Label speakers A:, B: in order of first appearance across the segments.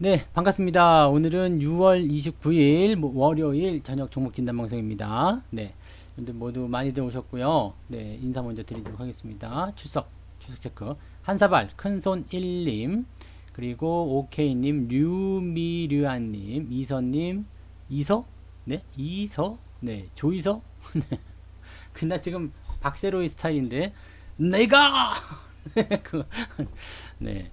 A: 네, 반갑습니다. 오늘은 6월 29일 월요일 저녁 종목 진단 방송입니다. 네, 여러분들 모두 많이들 오셨고요. 네, 인사 먼저 드리도록 하겠습니다. 출석 체크. 한사발, 큰손 1님, 그리고 오케이님, 류미르안님, 이서님, 이서? 네, 이서? 네, 조이서? 네, 근데 지금 박세로이 스타일인데, 내가! 그, 네.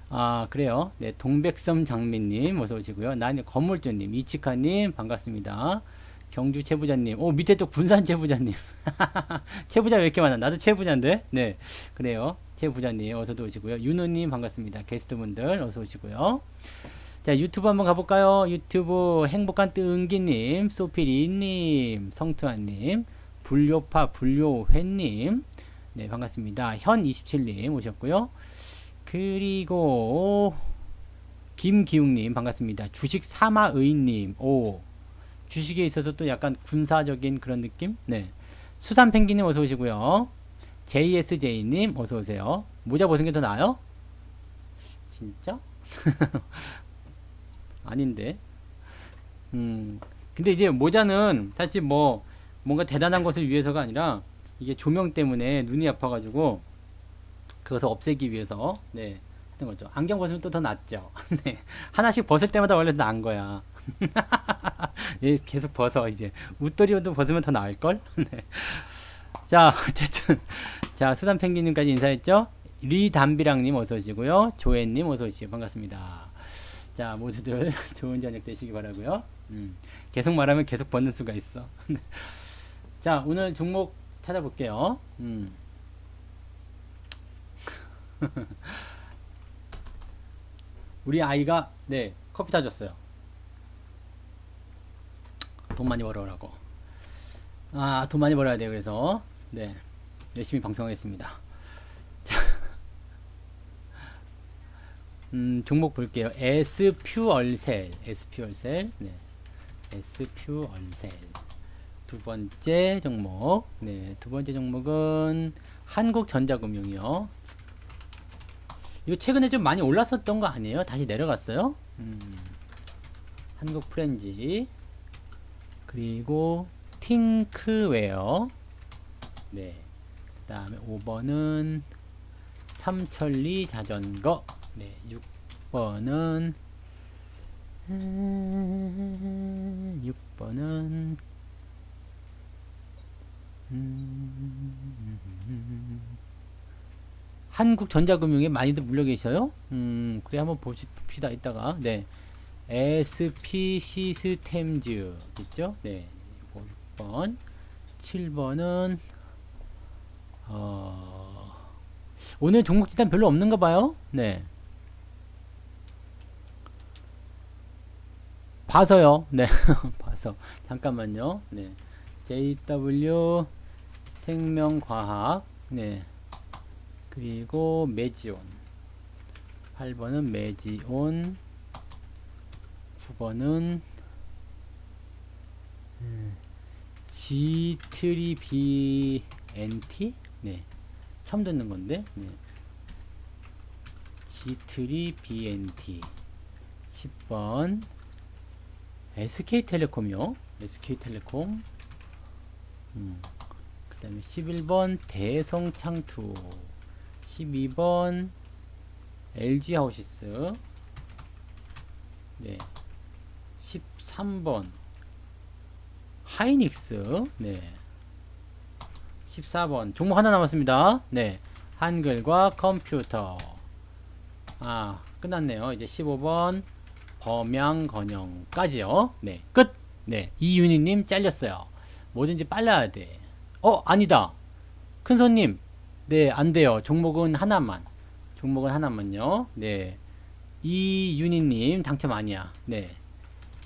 A: 아, 그래요. 네, 동백섬 장미님, 어서 오시고요. 나는 건물주님, 이치카님, 반갑습니다. 경주 최부자님, 오, 밑에 또 군산 최부자님. 최부자 왜 이렇게 많아? 나도 최부자인데? 네, 그래요. 최부자님, 어서도 오시고요. 윤호님, 반갑습니다. 게스트분들, 어서 오시고요. 자, 유튜브 한번 가볼까요? 유튜브 행복한 뜨은기님, 소피리님, 성투아님, 불료파, 불료회님, 네, 반갑습니다. 현27님 오셨고요. 그리고 김기웅님 반갑습니다. 주식 사마의님, 오, 주식에 있어서 또 약간 군사적인 그런 느낌? 네. 수산펭귄님 어서 오시고요. JSJ님 어서 오세요. 모자 벗은 게 더 나아요? 진짜? 아닌데. 음. 근데 이제 모자는 사실 뭐 뭔가 대단한 것을 위해서가 아니라 이게 조명 때문에 눈이 아파가지고 그것을 없애기 위해서 네 했던 거죠. 안경 벗으면 또 더 낫죠. 네. 하나씩 벗을 때마다 원래 나은 거야. 예, 계속 벗어 이제 웃도리도 벗으면 더 나을 걸. 네. 자 어쨌든 자 수산 펭귄님까지 인사했죠. 리담비랑님 어서 오시고요. 조혜님 어서 오시고 반갑습니다. 자 모두들 좋은 저녁 되시기 바라고요. 계속 말하면 계속 벗는 수가 있어. 자 오늘 종목 찾아볼게요. 우리 아이가 네 커피 타줬어요. 돈 많이 벌어라고. 아, 돈 많이 벌어야 돼요. 그래서 네 열심히 방송하겠습니다. 종목 볼게요. S퓨얼셀, S퓨얼셀, 네, S퓨얼셀. 두 번째 종목, 네, 두 번째 종목은 한국전자금융이요. 이거 최근에 좀 많이 올랐었던 거 아니에요? 다시 내려갔어요? 한국프렌지, 그리고 팅크웨어, 네, 그 다음에 5번은 삼천리 자전거, 네, 6번은 6번은 한국전자금융에 많이들 물려 계셔요? 그래 한번 봅시다 이따가. 네, SP 시스템즈 있죠? 네, 6번, 7번은 오늘 종목 지단 별로 없는가 봐요. 네, 봐서요. 네, 봐서 잠깐만요. 네, JW 생명과학, 네, 그리고 메지온, 8번은 메지온, 9번은 G3BNT, 네, 처음 듣는 건데, 네, G3BNT, 10번 SK텔레콤이요. SK텔레콤, 그 다음에 11번 대성창투, 12번 LG하우시스, 네, 13번 하이닉스, 네, 14번 종목 하나 남았습니다. 네, 한글과 컴퓨터. 아, 끝났네요. 이제 15번 범양건영까지요. 네, 끝. 네, 이윤희님 잘렸어요. 뭐든지 빨라야 돼. 아니다. 큰손님, 네, 안 돼요. 종목은 하나만. 종목은 하나만요. 네, 이윤희님 당첨 아니야. 네,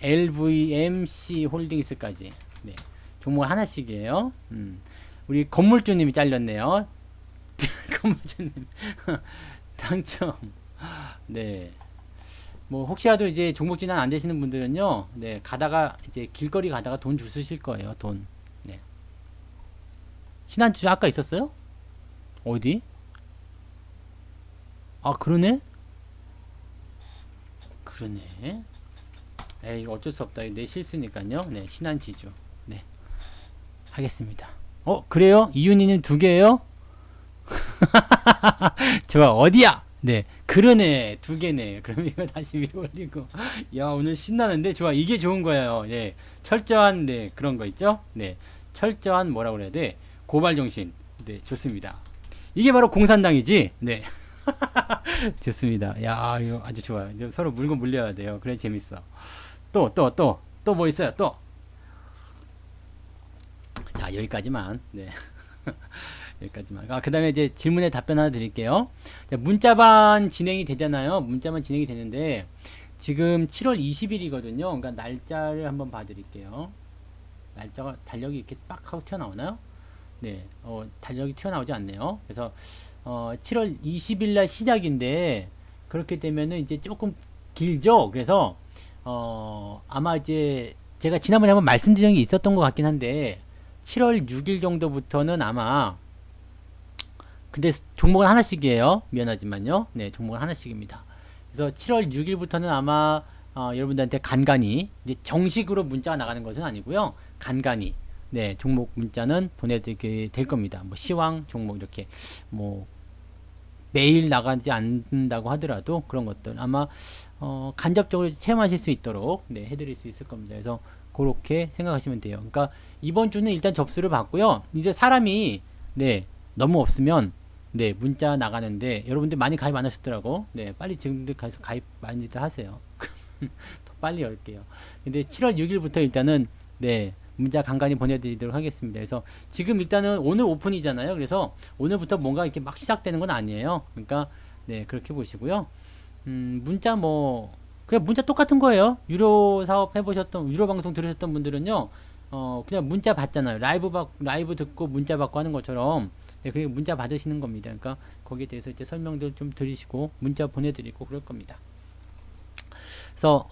A: LVMC 홀딩스까지. 네, 종목 하나씩이에요. 우리 건물주님이 잘렸네요. 건물주님 당첨. 네. 뭐 혹시라도 이제 종목 진단 안 되시는 분들은요, 네, 가다가 이제 길거리 가다가 돈 주스실 거예요. 돈. 네. 신한주 아까 있었어요? 어디? 아, 그러네? 그러네. 에이, 이거 어쩔 수 없다. 이거 내 실수니까요. 네, 신한지주. 네, 하겠습니다. 그래요? 이윤희님 2개예요? 좋아, 어디야? 네, 그러네. 2개네. 그럼 이거 다시 위로 올리고. 야, 오늘 신나는데? 좋아, 이게 좋은 거예요. 네, 철저한, 네, 그런 거 있죠? 네, 철저한, 뭐라고 그래야 돼? 고발정신. 네, 좋습니다. 이게 바로 공산당이지? 네. 좋습니다. 야, 이거 아주 좋아요. 이제 서로 물고 물려야 돼요. 그래 재밌어. 또 뭐 있어요? 또. 자, 여기까지만. 네. 여기까지만. 그 다음에 이제 질문에 답변 하나 드릴게요. 자, 문자반 진행이 되잖아요. 문자반 진행이 되는데, 지금 7월 20일이거든요. 그러니까 날짜를 한번 봐드릴게요. 날짜가 달력이 이렇게 빡 하고 튀어나오나요? 네, 달력이 튀어나오지 않네요. 그래서 7월 20일 날 시작인데 그렇게 되면은 이제 조금 길죠. 그래서 아마 이제 제가 지난번에 한번 말씀드린 게 있었던 것 같긴 한데 7월 6일 정도부터는 아마 근데 종목은 하나씩이에요. 미안하지만요. 네, 종목은 하나씩입니다. 그래서 7월 6일부터는 아마 여러분들한테 간간히 이제 정식으로 문자가 나가는 것은 아니고요. 간간히 네, 종목 문자는 보내드리게 될 겁니다. 뭐 시황 종목 이렇게 뭐 매일 나가지 않는다고 하더라도 그런 것들 아마 간접적으로 체험하실 수 있도록 네, 해드릴 수 있을 겁니다. 그래서 그렇게 생각하시면 돼요. 그러니까 이번 주는 일단 접수를 받고요. 이제 사람이 네, 너무 없으면 네, 문자 나가는데 여러분들 많이 가입 안 하셨더라고. 네, 빨리 지금들 가서 가입 많이들 하세요. 더 빨리 열게요. 근데 7월 6일부터 일단은 네, 문자 간간히 보내드리도록 하겠습니다. 그래서 지금 일단은 오늘 오픈이잖아요. 그래서 오늘부터 뭔가 이렇게 막 시작되는 건 아니에요. 그러니까 네, 그렇게 보시고요. 문자 뭐 그냥 문자 똑같은 거예요. 유료 사업 해보셨던 유료 방송 들으셨던 분들은요. 그냥 문자 받잖아요. 라이브 듣고 문자 받고 하는 것처럼 네, 그게 문자 받으시는 겁니다. 그러니까 거기에 대해서 이제 설명도 좀 드리시고 문자 보내드리고 그럴 겁니다. 그래서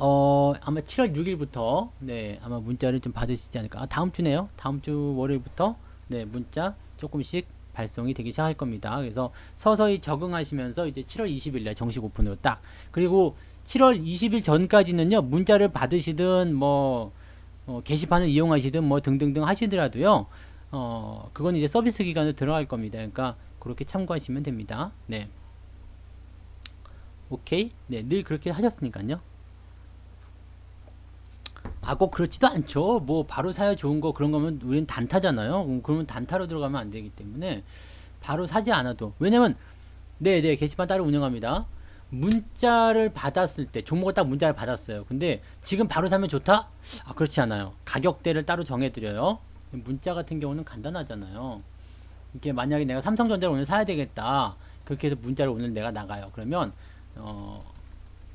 A: 아마 7월 6일부터 네, 아마 문자를 좀 받으시지 않을까. 다음 주네요. 다음 주 월요일부터 네, 문자 조금씩 발송이 되기 시작할 겁니다. 그래서 서서히 적응하시면서 이제 7월 20일 날 정식 오픈으로 딱. 그리고 7월 20일 전까지는요. 문자를 받으시든 뭐 게시판을 이용하시든 뭐 등등등 하시더라도요. 그건 이제 서비스 기간으로 들어갈 겁니다. 그러니까 그렇게 참고하시면 됩니다. 네. 오케이? 네, 늘 그렇게 하셨으니까요. 꼭 그렇지도 않죠. 뭐 바로 사야 좋은 거 그런 거면 우리는 단타잖아요. 그러면 단타로 들어가면 안 되기 때문에 바로 사지 않아도 왜냐면 네 게시판 따로 운영합니다. 문자를 받았을 때 종목을 딱 문자를 받았어요. 근데 지금 바로 사면 좋다? 그렇지 않아요. 가격대를 따로 정해드려요. 문자 같은 경우는 간단하잖아요. 이게 만약에 내가 삼성전자를 오늘 사야 되겠다. 그렇게 해서 문자를 오늘 내가 나가요. 그러면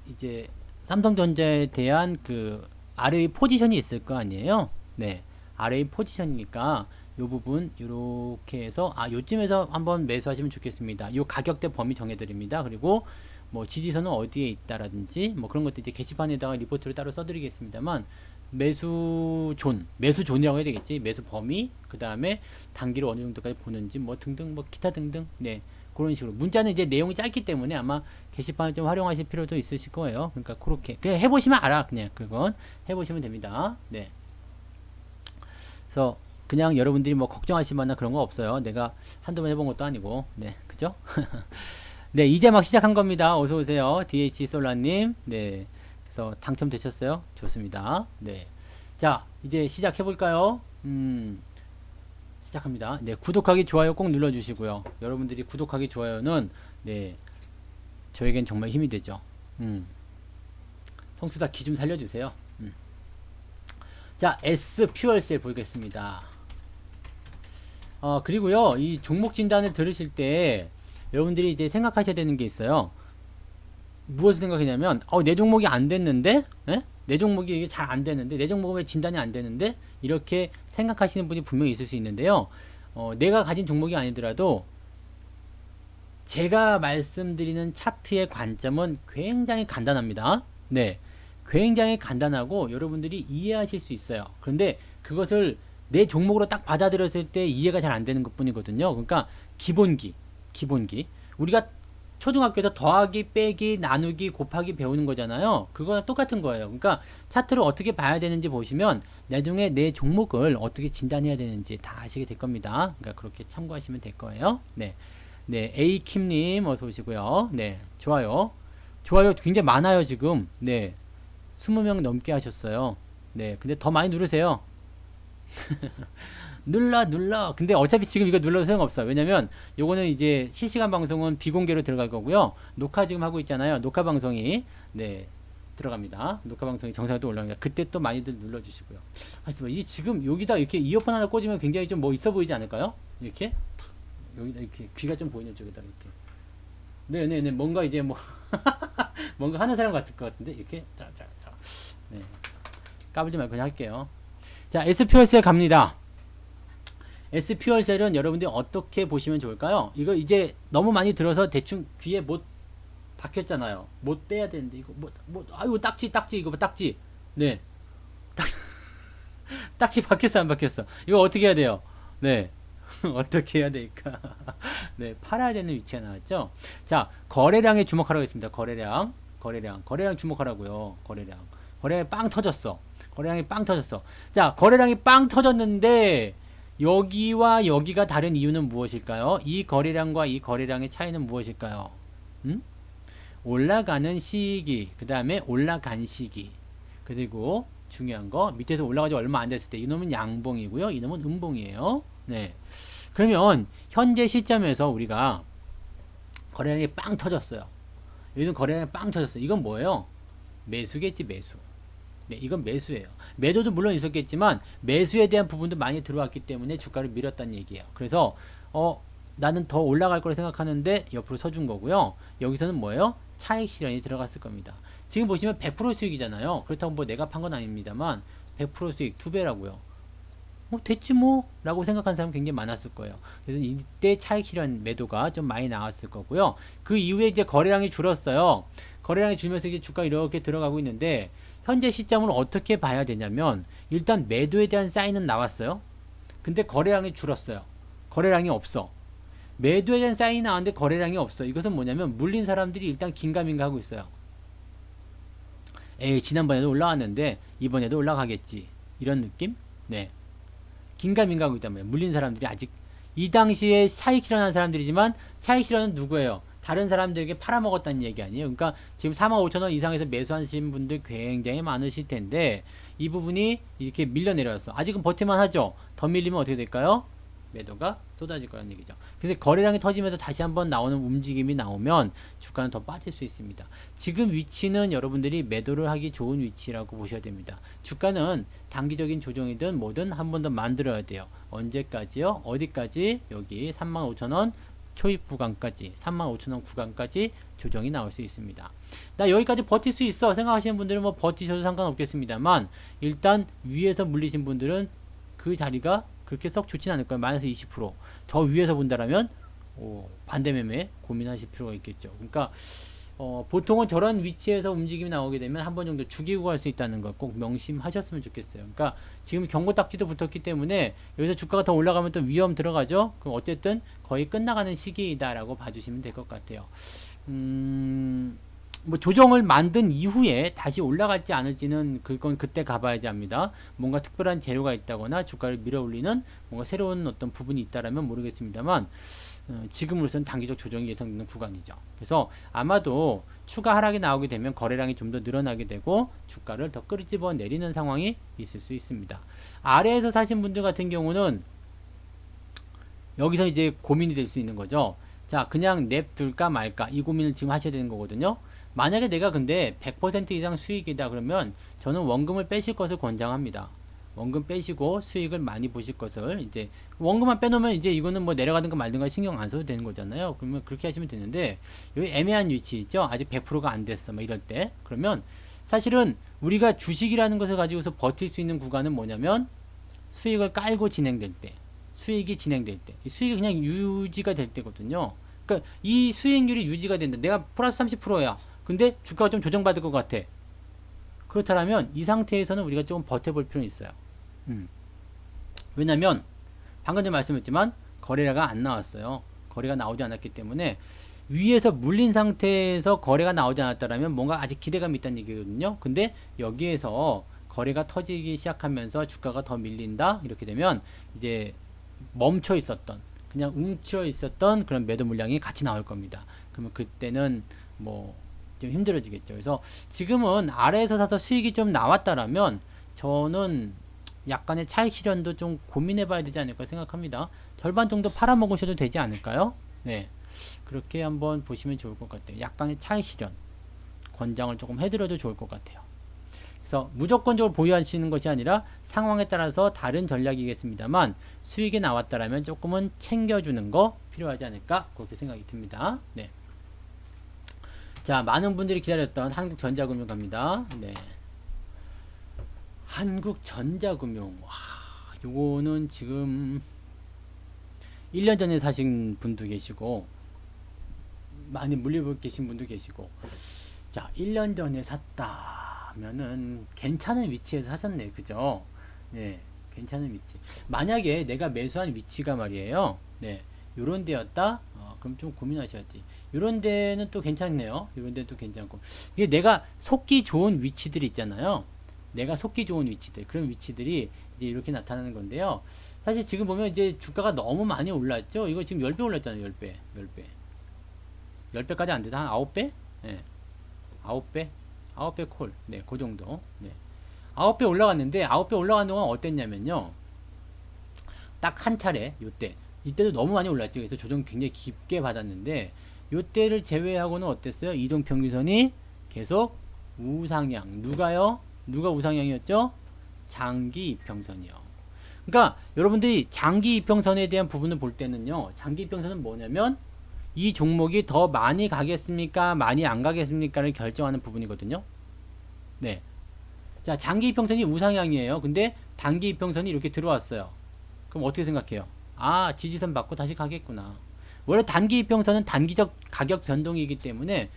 A: 이제 삼성전자에 대한 그 RA 포지션이 있을 거 아니에요. 네, RA 포지션이니까 요 부분 요렇게 해서 요쯤에서 한번 매수하시면 좋겠습니다. 요 가격대 범위 정해드립니다. 그리고 뭐 지지선은 어디에 있다라든지 뭐 그런 것들 이제 게시판에다가 리포트를 따로 써드리겠습니다만 매수존이라고 해야 되겠지. 매수 범위, 그 다음에 단기로 어느 정도까지 보는지 뭐 등등 뭐 기타 등등 네. 그런 식으로 문자는 이제 내용이 짧기 때문에 아마 게시판을 좀 활용하실 필요도 있으실 거예요. 그러니까 그렇게 그냥 해보시면 알아. 그냥 그건 해보시면 됩니다. 네. 그래서 그냥 여러분들이 뭐 걱정하실 만한 그런 거 없어요. 내가 한두 번 해본 것도 아니고 네, 그죠? 네, 이제 막 시작한 겁니다. 어서 오세요, DH 솔라님. 네, 그래서 당첨되셨어요. 좋습니다. 네, 자 이제 시작해 볼까요? 시작합니다. 네, 구독하기, 좋아요 꼭 눌러주시고요. 여러분들이 구독하기, 좋아요는 네, 저에겐 정말 힘이 되죠. 성수다 기 좀 살려주세요. 자, S 퓨얼셀 보겠습니다. 그리고요, 이 종목 진단을 들으실 때 여러분들이 이제 생각하셔야 되는 게 있어요. 무엇을 생각하냐면, 내 종목이 안 됐는데, 에? 내 종목이 이게 잘 안 되는데, 내 종목은 왜 진단이 안 되는데, 이렇게 생각하시는 분이 분명히 있을 수 있는데요. 내가 가진 종목이 아니더라도, 제가 말씀드리는 차트의 관점은 굉장히 간단합니다. 네. 굉장히 간단하고 여러분들이 이해하실 수 있어요. 그런데 그것을 내 종목으로 딱 받아들였을 때 이해가 잘 안 되는 것 뿐이거든요. 그러니까 기본기. 우리가 초등학교에서 더하기, 빼기, 나누기, 곱하기 배우는 거잖아요. 그거랑 똑같은 거예요. 그러니까 차트를 어떻게 봐야 되는지 보시면 나중에 내 종목을 어떻게 진단해야 되는지 다 아시게 될 겁니다. 그러니까 그렇게 참고하시면 될 거예요. 네. 네, 에이킴님 어서 오시고요. 네, 좋아요. 좋아요 굉장히 많아요, 지금. 네, 20명 넘게 하셨어요. 네, 근데 더 많이 누르세요. 눌러. 근데 어차피 지금 이거 눌러도 소용없어. 왜냐면 요거는 이제 실시간 방송은 비공개로 들어갈 거고요. 녹화 지금 하고 있잖아요. 녹화 방송이 네 들어갑니다. 녹화 방송이 정상으로 올라갑니다. 그때 또 많이들 눌러주시고요. 하여튼 이 지금 여기다 이렇게 이어폰 하나 꽂으면 굉장히 좀 뭐 있어 보이지 않을까요? 이렇게 여기다 이렇게 귀가 좀 보이는 쪽에다 이렇게. 네네네 뭔가 이제 뭐 뭔가 하는 사람 같을 것 같은데 이렇게 자. 네 까불지 말고 그냥 할게요. 자 SPLC에 갑니다. SPLC는 여러분들이 어떻게 보시면 좋을까요? 이거 이제 너무 많이 들어서 대충 귀에 못 박혔잖아요. 못 빼야 되는데 이거 아이고 딱지 이거 봐 딱지. 네. 딱지 박혔어 안 박혔어? 이거 어떻게 해야 돼요? 네. 어떻게 해야 될까? 네, 팔아야 되는 위치가 나왔죠. 자, 거래량에 주목하라고 했습니다. 거래량 주목하라고요. 거래량이 빵 터졌어. 자, 거래량이 빵 터졌는데 여기와 여기가 다른 이유는 무엇일까요? 이 거래량과 이 거래량의 차이는 무엇일까요? 올라가는 시기, 그 다음에 올라간 시기, 그리고 중요한 거 밑에서 올라가지 얼마 안 됐을 때 이놈은 양봉이고요, 이놈은 음봉이에요. 네. 그러면 현재 시점에서 우리가 거래량이 빵 터졌어요. 여기는 거래량이 빵 터졌어요. 이건 뭐예요? 매수겠지, 매수. 네, 이건 매수예요. 매도도 물론 있었겠지만 매수에 대한 부분도 많이 들어왔기 때문에 주가를 밀었다는 얘기예요. 그래서 나는 더 올라갈 거라 생각하는데 옆으로 서준 거고요. 여기서는 뭐예요? 차익 실현이 들어갔을 겁니다. 지금 보시면 100% 수익이잖아요. 그렇다고 뭐 내가 판 건 아닙니다만 100% 수익 2배라고요. 됐지 뭐 라고 생각하는 사람 굉장히 많았을 거예요. 그래서 이때 차익 실현 매도가 좀 많이 나왔을 거고요. 그 이후에 이제 거래량이 줄었어요. 거래량이 줄면서 이제 주가 이렇게 들어가고 있는데 현재 시점으로 어떻게 봐야 되냐면 일단 매도에 대한 사인은 나왔어요. 근데 거래량이 줄었어요. 거래량이 없어. 매도에 대한 사인이 나왔는데 거래량이 없어. 이것은 뭐냐면 물린 사람들이 일단 긴가민가 하고 있어요. 에이 지난번에도 올라왔는데 이번에도 올라가겠지. 이런 느낌? 네. 긴가민가 하고 있단 말이에요. 물린 사람들이 아직 이 당시에 차익 실현한 사람들이지만 차익 실현은 누구예요? 다른 사람들에게 팔아먹었다는 얘기 아니에요. 그러니까 지금 45,000원 이상에서 매수하신 분들 굉장히 많으실 텐데 이 부분이 이렇게 밀려 내려왔어. 아직은 버틸만 하죠. 더 밀리면 어떻게 될까요? 매도가 쏟아질 거라는 얘기죠. 근데 거래량이 터지면서 다시 한번 나오는 움직임이 나오면 주가는 더 빠질 수 있습니다. 지금 위치는 여러분들이 매도를 하기 좋은 위치라고 보셔야 됩니다. 주가는 단기적인 조정이든 뭐든 한 번 더 만들어야 돼요. 언제까지요? 어디까지? 여기 35,000원 초입 구간까지 35,000원 구간까지 조정이 나올 수 있습니다. 나 여기까지 버틸 수 있어 생각하시는 분들은 뭐 버티셔도 상관없겠습니다만 일단 위에서 물리신 분들은 그 자리가 그렇게 썩 좋진 않을 거예요. 마이너스 20%더 위에서 본다라면 반대 매매 고민하실 필요가 있겠죠. 그러니까 보통은 저런 위치에서 움직임이 나오게 되면 한 번 정도 죽이고 갈 수 있다는 걸 꼭 명심하셨으면 좋겠어요. 그러니까 지금 경고 딱지도 붙었기 때문에 여기서 주가가 더 올라가면 또 위험 들어가죠. 그럼 어쨌든 거의 끝나가는 시기이다라고 봐주시면 될 것 같아요. 뭐 조정을 만든 이후에 다시 올라갈지 않을지는 그건 그때 가봐야지 합니다. 뭔가 특별한 재료가 있다거나 주가를 밀어올리는 뭔가 새로운 어떤 부분이 있다라면 모르겠습니다만 지금으로서는 단기적 조정이 예상되는 구간이죠. 그래서 아마도 추가 하락이 나오게 되면 거래량이 좀 더 늘어나게 되고 주가를 더 끄집어 내리는 상황이 있을 수 있습니다. 아래에서 사신 분들 같은 경우는 여기서 이제 고민이 될 수 있는 거죠. 자, 그냥 냅둘까 말까 이 고민을 지금 하셔야 되는 거거든요. 만약에 내가 근데 100% 이상 수익이다 그러면 저는 원금을 빼실 것을 권장합니다. 원금 빼시고 수익을 많이 보실 것을 이제 원금만 빼놓으면 이제 이거는 뭐 내려가든가 말든가 신경 안 써도 되는 거잖아요. 그러면 그렇게 하시면 되는데 여기 애매한 위치 있죠. 아직 100%가 안 됐어. 뭐 이럴 때 그러면 사실은 우리가 주식이라는 것을 가지고서 버틸 수 있는 구간은 뭐냐면 수익을 깔고 진행될 때, 수익이 진행될 때, 수익이 그냥 유지가 될 때거든요. 그러니까 이 수익률이 유지가 된다. 내가 플러스 30%야. 근데 주가가 좀 조정받을 것 같아. 그렇다면 이 상태에서는 우리가 좀 버텨볼 필요는 있어요. 왜냐면 방금 전에 말씀했지만 거래가 안 나왔어요. 거래가 나오지 않았기 때문에 위에서 물린 상태에서 거래가 나오지 않았다라면 뭔가 아직 기대감이 있다는 얘기거든요. 근데 여기에서 거래가 터지기 시작하면서 주가가 더 밀린다 이렇게 되면 이제 멈춰 있었던, 그냥 움츠러 있었던 그런 매도 물량이 같이 나올 겁니다. 그러면 그때는 뭐 좀 힘들어지겠죠. 그래서 지금은 아래에서 사서 수익이 좀 나왔다라면 저는 약간의 차익 실현도 좀 고민해 봐야 되지 않을까 생각합니다. 절반 정도 팔아먹으셔도 되지 않을까요? 네. 그렇게 한번 보시면 좋을 것 같아요. 약간의 차익 실현 권장을 조금 해드려도 좋을 것 같아요. 그래서 무조건적으로 보유하시는 것이 아니라 상황에 따라서 다른 전략이겠습니다만 수익이 나왔다라면 조금은 챙겨주는 거 필요하지 않을까 그렇게 생각이 듭니다. 네. 자, 많은 분들이 기다렸던 한국전자금융 갑니다. 네. 한국전자금융. 와, 요거는 지금 1년 전에 사신 분도 계시고 많이 물리고 계신 분도 계시고, 자, 1년 전에 샀다면은 괜찮은 위치에서 사셨네, 그죠? 네, 괜찮은 위치. 만약에 내가 매수한 위치가 말이에요, 네, 요런 데였다, 그럼 좀 고민하셔야지. 요런 데는 또 괜찮네요. 요런 데는 또 괜찮고, 이게 내가 속기 좋은 위치들이 있잖아요. 내가 속기 좋은 위치들, 그런 위치들이 이제 이렇게 나타나는 건데요. 사실 지금 보면 이제 주가가 너무 많이 올랐죠. 이거 지금 10배 올랐잖아요. 10배. 10배. 10배까지 안 돼도 한 9배? 네. 9배? 9배 콜. 네, 그 정도. 네. 9배 올라갔는데, 9배 올라간 동안 어땠냐면요. 딱 한 차례, 요때. 이때도 너무 많이 올랐죠. 그래서 조정 굉장히 깊게 받았는데, 요때를 제외하고는 어땠어요? 이동평균선이 계속 우상향. 누가요? 누가 우상향이었죠? 장기 이평선이요. 그러니까 여러분들이 장기 이평선에 대한 부분을 볼 때는요, 장기 이평선은 뭐냐면 이 종목이 더 많이 가겠습니까, 많이 안 가겠습니까를 결정하는 부분이거든요. 네. 자, 장기 이평선이 우상향이에요. 근데 단기 이평선이 이렇게 들어왔어요. 그럼 어떻게 생각해요? 아, 지지선 받고 다시 가겠구나. 원래 단기 이평선은 단기적 가격 변동이기 때문에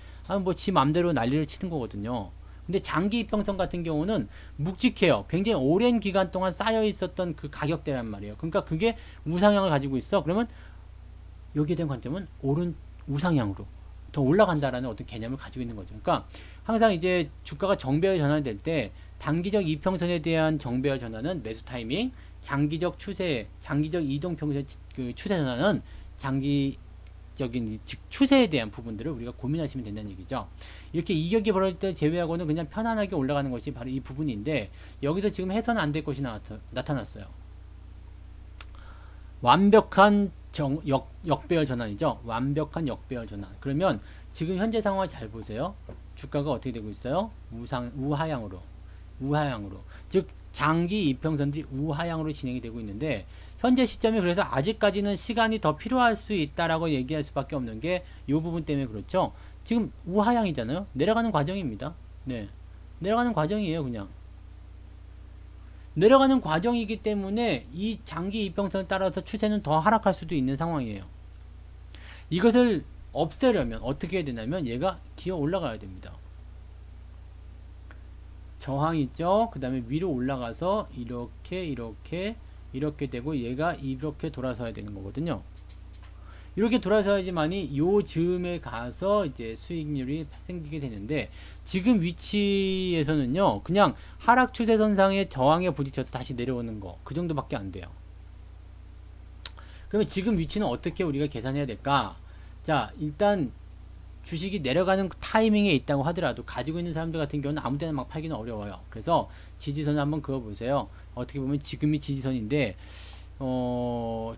A: 뭐 지 맘대로 난리를 치는 거거든요. 근데 장기 이평선 같은 경우는 묵직해요. 굉장히 오랜 기간 동안 쌓여 있었던 그 가격대란 말이에요. 그러니까 그게 우상향을 가지고 있어. 그러면 여기에 대한 관점은 우상향으로 더 올라간다라는 어떤 개념을 가지고 있는 거죠. 그러니까 항상 이제 주가가 정배열 전환될 때 단기적 이평선에 대한 정배열 전환은 매수 타이밍, 장기적 추세, 장기적 이동평균 그 추세 전환은 장기적인 즉 추세에 대한 부분들을 우리가 고민하시면 된다는 얘기죠. 이렇게 이격이 벌어질 때 제외하고는 그냥 편안하게 올라가는 것이 바로 이 부분인데, 여기서 지금 해서는 안 될 것이 나타났어요. 완벽한 역배열 전환이죠. 완벽한 역배열 전환. 그러면 지금 현재 상황을 잘 보세요. 주가가 어떻게 되고 있어요? 우하향으로. 즉 장기 이평선들이 우하향으로 진행이 되고 있는데, 현재 시점이 그래서 아직까지는 시간이 더 필요할 수 있다라고 얘기할 수밖에 없는 게 이 부분 때문에 그렇죠. 지금 우하향이잖아요. 내려가는 과정입니다. 네, 내려가는 과정이에요. 그냥 내려가는 과정이기 때문에 이 장기 이평선에 따라서 추세는 더 하락할 수도 있는 상황이에요. 이것을 없애려면 어떻게 해야 되냐면 얘가 기어 올라가야 됩니다. 저항 있죠. 그 다음에 위로 올라가서 이렇게 되고 얘가 이렇게 돌아서야 되는 거거든요. 이렇게 돌아서야지만이 요 즈음에 가서 이제 수익률이 생기게 되는데, 지금 위치에서는요 그냥 하락 추세선상의 저항에 부딪혀서 다시 내려오는 거, 그 정도밖에 안 돼요. 그러면 지금 위치는 어떻게 우리가 계산해야 될까? 자, 일단 주식이 내려가는 타이밍에 있다고 하더라도 가지고 있는 사람들 같은 경우는 아무 데나 막 팔기는 어려워요. 그래서 지지선을 한번 그어보세요. 어떻게 보면 지금이 지지선인데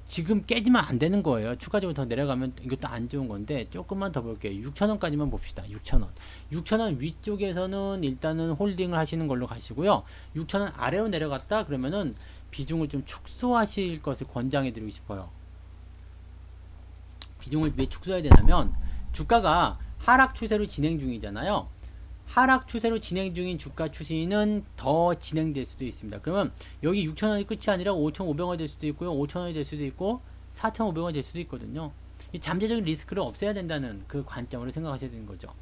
A: 지금 깨지면 안 되는 거예요. 추가적으로 더 내려가면 이것도 안 좋은 건데, 조금만 더 볼게요. 6,000원까지만 봅시다. 6,000원. 6,000원 위쪽에서는 일단은 홀딩을 하시는 걸로 가시고요. 6,000원 아래로 내려갔다 그러면은 비중을 좀 축소하실 것을 권장해 드리고 싶어요. 비중을 왜 축소해야 되냐면, 주가가 하락 추세로 진행 중이잖아요. 하락 추세로 진행 중인 주가 추세는 더 진행될 수도 있습니다. 그러면 여기 6,000원이 끝이 아니라 5,500원이 될 수도 있고요. 5,000원이 될 수도 있고 4,500원이 될 수도 있거든요. 이 잠재적인 리스크를 없애야 된다는 그 관점으로 생각하셔야 되는 거죠.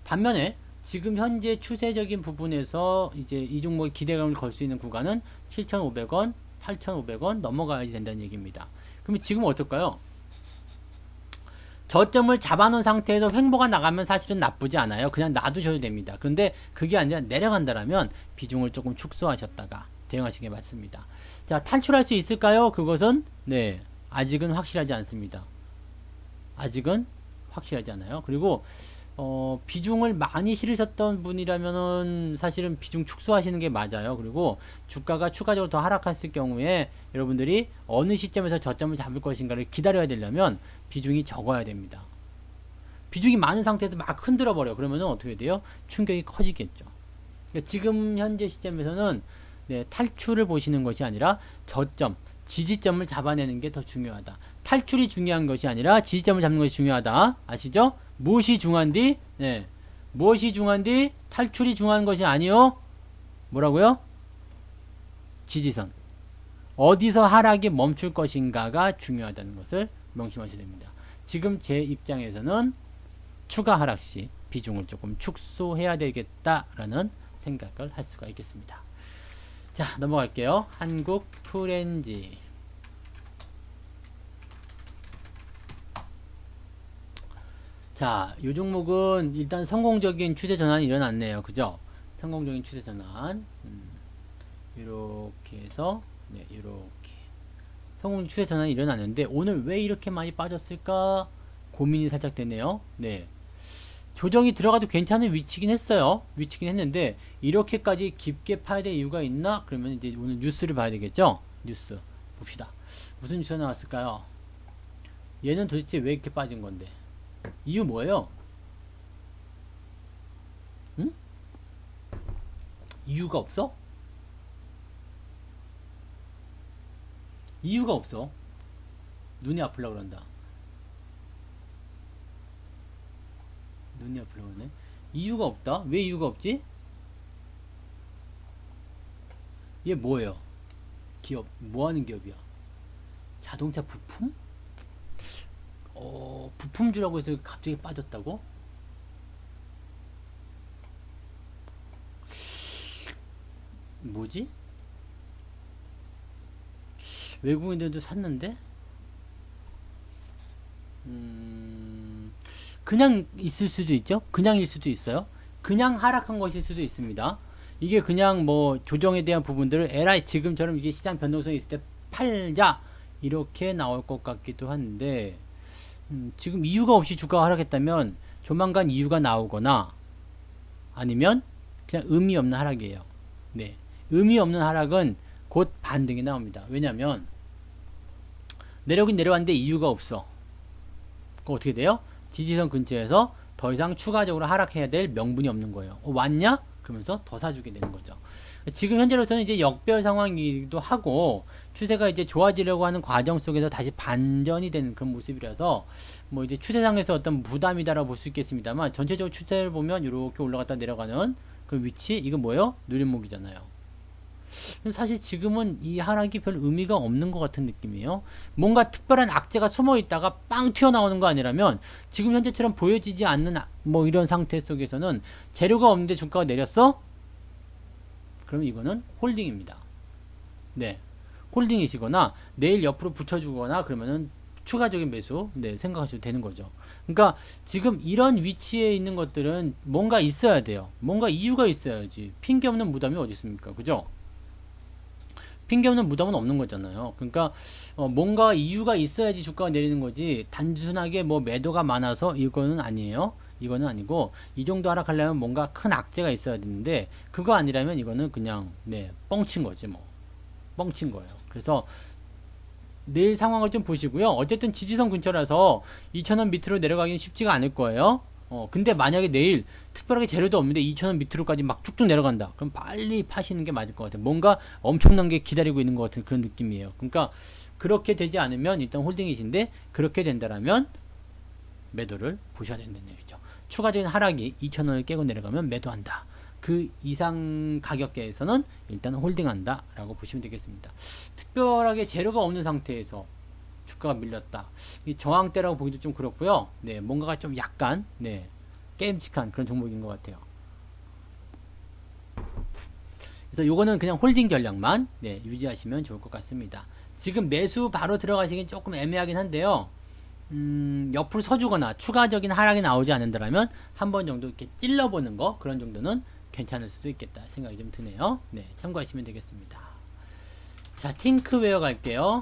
A: 반면에 지금 현재 추세적인 부분에서 이제 이 종목의 기대감을 걸 수 있는 구간은 7,500원, 8,500원 넘어가야 된다는 얘기입니다. 그러면 지금은 어떨까요? 저점을 잡아놓은 상태에서 횡보가 나가면 사실은 나쁘지 않아요. 그냥 놔두셔도 됩니다. 그런데 그게 아니라 내려간다라면 비중을 조금 축소하셨다가 대응하시는 게 맞습니다. 자, 탈출할 수 있을까요? 그것은 네, 아직은 확실하지 않습니다. 아직은 확실하지 않아요. 그리고 비중을 많이 실으셨던 분이라면은 사실은 비중 축소하시는 게 맞아요. 그리고 주가가 추가적으로 더 하락했을 경우에 여러분들이 어느 시점에서 저점을 잡을 것인가를 기다려야 되려면 비중이 적어야 됩니다. 비중이 많은 상태에서 막 흔들어 버려. 그러면은 어떻게 돼요? 충격이 커지겠죠. 그러니까 지금 현재 시점에서는 네, 탈출을 보시는 것이 아니라 저점, 지지점을 잡아내는 게 더 중요하다. 탈출이 중요한 것이 아니라 지지점을 잡는 것이 중요하다. 아시죠? 무엇이 중요한디? 네. 무엇이 중요한디? 탈출이 중요한 것이 아니요. 뭐라고요? 지지선. 어디서 하락이 멈출 것인가가 중요하다는 것을 명심하셔야 됩니다. 지금 제 입장에서는 추가 하락 시 비중을 조금 축소해야 되겠다라는 생각을 할 수가 있겠습니다. 자, 넘어갈게요. 한국 프렌지. 자, 이 종목은 일단 성공적인 추세 전환이 일어났네요. 그죠? 성공적인 추세 전환. 이렇게 해서, 네, 이렇게. 성공 추세 전환이 일어났는데, 오늘 왜 이렇게 많이 빠졌을까? 고민이 살짝 되네요. 네. 조정이 들어가도 괜찮은 위치긴 했어요. 위치긴 했는데, 이렇게까지 깊게 파야 될 이유가 있나? 그러면 이제 오늘 뉴스를 봐야 되겠죠? 뉴스. 봅시다. 무슨 뉴스가 나왔을까요? 얘는 도대체 왜 이렇게 빠진 건데? 이유 뭐예요? 응? 이유가 없어? 이유가 없어. 눈이 아플라 그런다. 눈이 아플라 그러네. 이유가 없다? 왜 이유가 없지? 얘 뭐예요? 기업, 뭐 하는 기업이야? 자동차 부품? 부품주라고 해서 갑자기 빠졌다고? 뭐지? 외국인들도 샀는데? 그냥 있을 수도 있죠? 그냥일 수도 있어요? 그냥 하락한 것일 수도 있습니다. 이게 그냥 뭐 조정에 대한 부분들을 에라이 지금처럼 이게 시장 변동성이 있을 때 팔자 이렇게 나올 것 같기도 한데 지금 이유가 없이 주가가 하락했다면 조만간 이유가 나오거나 아니면 그냥 의미 없는 하락이에요. 네, 의미 없는 하락은 곧 반등이 나옵니다. 왜냐면 내려오긴 내려왔는데 이유가 없어. 그럼 어떻게 돼요? 지지선 근처에서 더 이상 추가적으로 하락해야 될 명분이 없는 거예요. 왔냐? 그러면서 더 사주게 되는 거죠. 지금 현재로서는 이제 역별 상황이기도 하고 추세가 이제 좋아지려고 하는 과정 속에서 다시 반전이 되는 그런 모습이라서 뭐 이제 추세상에서 어떤 부담이다라고 볼 수 있겠습니다만 전체적으로 추세를 보면 이렇게 올라갔다 내려가는 그 위치 이거 뭐예요? 누림목이잖아요. 사실 지금은 이 하락이 별 의미가 없는 것 같은 느낌이에요. 뭔가 특별한 악재가 숨어 있다가 빵 튀어나오는 거 아니라면 지금 현재처럼 보여지지 않는 뭐 이런 상태 속에서는 재료가 없는데 주가가 내렸어? 그럼 이거는 홀딩입니다. 네, 홀딩이시거나 내일 옆으로 붙여주거나 그러면은 추가적인 매수 네, 생각하셔도 되는 거죠. 그러니까 지금 이런 위치에 있는 것들은 뭔가 있어야 돼요. 뭔가 이유가 있어야지. 핑계 없는 무덤이 어디 있습니까? 그죠? 핑계 없는 무덤은 없는 거잖아요. 그러니까 뭔가 이유가 있어야지 주가가 내리는 거지 단순하게 뭐 매도가 많아서 이거는 아니에요. 이거는 아니고 이 정도 하락하려면 뭔가 큰 악재가 있어야 되는데 그거 아니라면 이거는 그냥 네 뻥친 거지 뭐 뻥친 거예요. 그래서 내일 상황을 좀 보시고요. 어쨌든 지지선 근처라서 2,000원 밑으로 내려가기는 쉽지가 않을 거예요. 근데 만약에 내일 특별하게 재료도 없는데 2,000원 밑으로까지 막 쭉쭉 내려간다. 그럼 빨리 파시는 게 맞을 것 같아요. 뭔가 엄청난 게 기다리고 있는 것 같은 그런 느낌이에요. 그러니까 그렇게 되지 않으면 일단 홀딩이신데 그렇게 된다라면 매도를 보셔야 된다는 얘기죠. 추가적인 하락이 2,000원을 깨고 내려가면 매도한다. 그 이상 가격대에서는 일단 홀딩한다 라고 보시면 되겠습니다. 특별하게 재료가 없는 상태에서 주가가 밀렸다. 이 저항대라고 보기도 좀 그렇고요. 네, 뭔가가 좀 약간 네, 깨임직한 그런 종목인 것 같아요. 그래서 요거는 그냥 홀딩 전략만 네, 유지하시면 좋을 것 같습니다. 지금 매수 바로 들어가시긴 조금 애매하긴 한데요. 옆으로 서주거나 추가적인 하락이 나오지 않는다면 한 번 정도 이렇게 찔러보는 거 그런 정도는 괜찮을 수도 있겠다 생각이 좀 드네요. 네, 참고하시면 되겠습니다. 자, 팅크웨어 갈게요.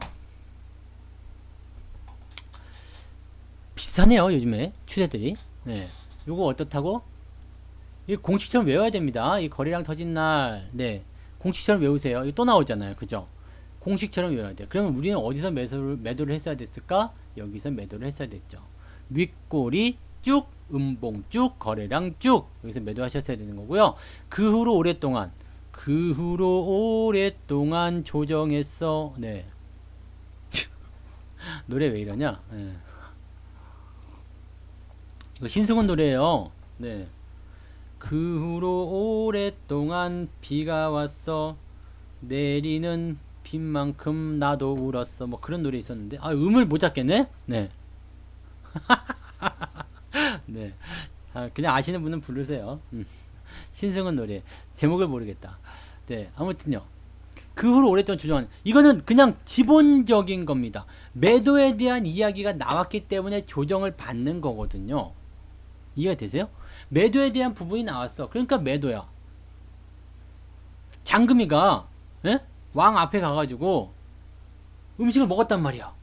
A: 비싸네요, 요즘에 추세들이. 네, 요거 어떻다고? 이 공식처럼 외워야 됩니다. 이 거래량 터진 날, 네, 공식처럼 외우세요. 이거 또 나오잖아요, 그죠? 공식처럼 외워야 돼요. 그러면 우리는 어디서 매도를 했어야 됐을까? 여기서 매도를 했어야 됐죠. 윗꼬리 쭉, 음봉 쭉, 거래량 쭉 여기서 매도하셨어야 되는 거고요. 그 후로 오랫동안 조정했어. 네. 노래 왜 이러냐? 네. 이거 신승훈 노래예요. 네. 그 후로 오랫동안 비가 왔어. 내리는 빈만큼 나도 울었어. 뭐 그런 노래 있었는데 음을 못 잡겠네. 네. 네. 그냥 아시는 분은 부르세요. 신승훈 노래 제목을 모르겠다. 네, 아무튼요. 그 후로 오랫동안 조정한 이거는 그냥 기본적인 겁니다. 매도에 대한 이야기가 나왔기 때문에 조정을 받는 거거든요. 이해가 되세요? 매도에 대한 부분이 나왔어. 그러니까 매도야. 장금이가 예? 왕 앞에 가가지고 음식을 먹었단 말이야.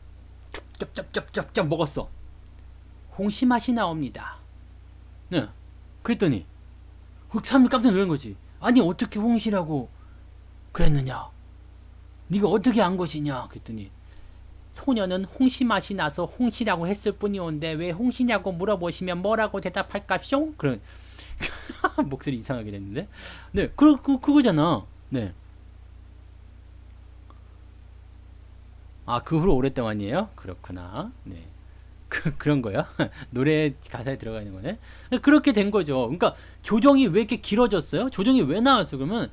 A: 쩝쩝쩝쩝쩝 먹었어. 홍시 맛이 나옵니다. 네. 그랬더니 사람이 깜짝 놀란 거지. 아니 어떻게 홍시라고 그랬느냐? 네가 어떻게 안 것이냐? 그랬더니 소녀는 홍시 맛이 나서 홍시라고 했을 뿐이온데 왜 홍시냐고 물어보시면 뭐라고 대답할까쇼? 그런 목소리 이상하게 됐는데. 네, 그거잖아. 네. 그 후로 오랫동안이에요? 그렇구나. 네. 그런 거요? 노래 가사에 들어가 있는 거네? 그렇게 된 거죠. 그러니까 조정이 왜 이렇게 길어졌어요? 조정이 왜 나왔어? 그러면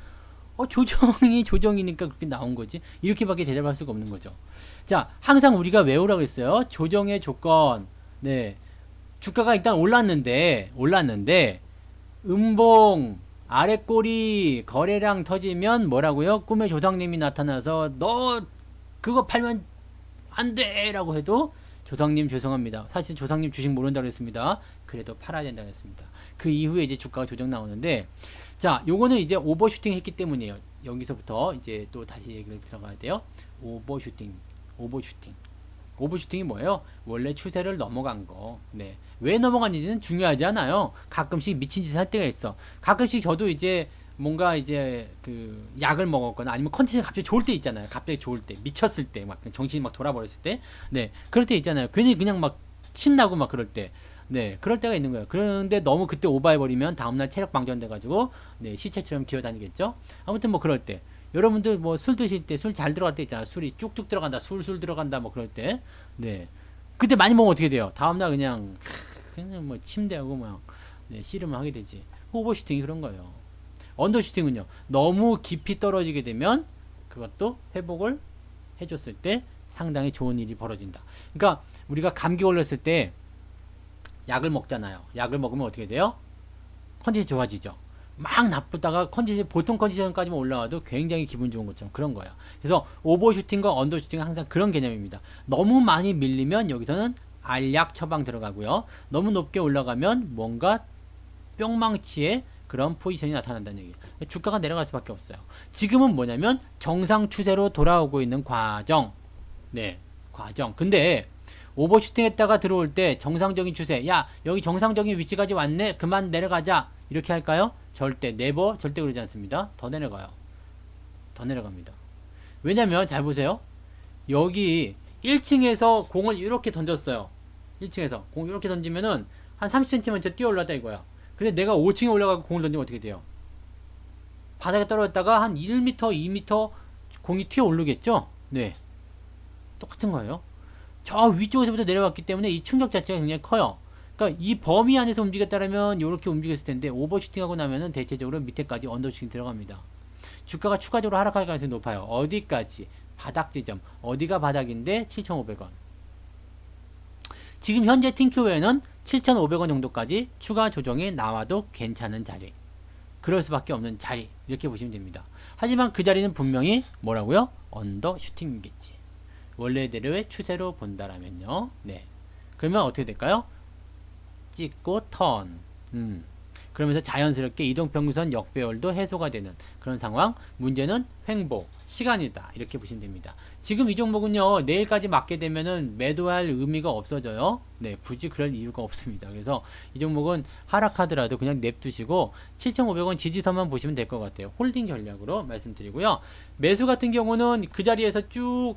A: 조정이니까 그렇게 나온 거지. 이렇게밖에 대답할 수가 없는 거죠. 자, 항상 우리가 외우라고 했어요. 조정의 조건. 네. 주가가 일단 올랐는데 음봉 아랫꼬리 거래량 터지면 뭐라고요? 꿈의 조상님이 나타나서 너 그거 팔면 안 돼! 라고 해도 조상님 죄송합니다. 사실 조상님 주식 모른다고 했습니다. 그래도 팔아야 된다고 했습니다. 그 이후에 이제 주가가 조정 나오는데, 자, 요거는 이제 오버슈팅 했기 때문이에요. 여기서부터 이제 또 다시 얘기를 들어가야 돼요. 오버슈팅이 뭐예요? 원래 추세를 넘어간 거. 네. 왜 넘어갔는지는 중요하지 않아요. 가끔씩 미친 짓을 할 때가 있어. 가끔씩 저도 이제 뭔가 이제 그 약을 먹었거나 아니면 컨디션이 갑자기 좋을 때 있잖아요. 갑자기 좋을 때, 미쳤을 때, 막 정신이 막 돌아버렸을 때, 네, 그럴 때 있잖아요. 괜히 그냥 막 신나고 막 그럴 때, 네, 그럴 때가 있는 거예요. 그런데 너무 그때 오버해버리면 다음날 체력 방전돼가지고, 네, 시체처럼 기어다니겠죠. 아무튼 뭐 그럴 때, 여러분들 뭐 술 드실 때, 술 잘 들어갈 때 있잖아요. 술이 쭉쭉 들어간다, 술술 들어간다, 뭐 그럴 때, 네, 그때 많이 먹으면 어떻게 돼요? 다음날 그냥 뭐 침대하고 막 네, 씨름을 하게 되지. 오버슈팅이 그런 거예요. 언더슈팅은요, 너무 깊이 떨어지게 되면 그것도 회복을 해줬을 때 상당히 좋은 일이 벌어진다. 그러니까 우리가 감기 걸렸을 때 약을 먹잖아요. 약을 먹으면 어떻게 돼요? 컨디션이 좋아지죠. 막 나쁘다가 보통 컨디션까지만 올라와도 굉장히 기분 좋은 것처럼 그런 거예요. 그래서 오버슈팅과 언더슈팅은 항상 그런 개념입니다. 너무 많이 밀리면 여기서는 알약 처방 들어가고요. 너무 높게 올라가면 뭔가 뿅망치에 그런 포지션이 나타난다는 얘기예요. 주가가 내려갈 수밖에 없어요. 지금은 뭐냐면 정상 추세로 돌아오고 있는 과정. 네, 과정. 근데 오버슈팅 했다가 들어올 때 정상적인 추세, 야 여기 정상적인 위치까지 왔네, 그만 내려가자, 이렇게 할까요? 절대, 절대 그러지 않습니다. 더 내려가요. 더 내려갑니다. 왜냐면 잘 보세요. 여기 1층에서 공을 이렇게 던졌어요. 1층에서 공 이렇게 던지면은 한 30cm 뛰어 올랐다 이거야. 근데 내가 5층에 올라가고 공을 던지면 어떻게 돼요? 바닥에 떨어졌다가 한 1m, 2m 공이 튀어 오르겠죠? 네. 똑같은 거예요. 저 위쪽에서부터 내려왔기 때문에 이 충격 자체가 굉장히 커요. 그러니까 이 범위 안에서 움직였다면 이렇게 움직였을 텐데 오버슈팅하고 나면은 대체적으로 밑에까지 언더슈팅 들어갑니다. 주가가 추가적으로 하락할 가능성이 높아요. 어디까지? 바닥 지점. 어디가 바닥인데 7,500원. 지금 현재 팅큐웨어는 7,500원 정도까지 추가 조정이 나와도 괜찮은 자리. 그럴 수밖에 없는 자리. 이렇게 보시면 됩니다. 하지만 그 자리는 분명히 뭐라고요? 언더슈팅이겠지. 원래대로의 추세로 본다라면요. 네. 그러면 어떻게 될까요? 찍고 턴. 그러면서 자연스럽게 이동평균선 역배열도 해소가 되는 그런 상황. 문제는 횡보, 시간이다. 이렇게 보시면 됩니다. 지금 이 종목은요, 내일까지 맞게 되면은 매도할 의미가 없어져요. 네, 굳이 그럴 이유가 없습니다. 그래서 이 종목은 하락하더라도 그냥 냅두시고 7,500원 지지선만 보시면 될 것 같아요. 홀딩 전략으로 말씀드리고요. 매수 같은 경우는 그 자리에서 쭉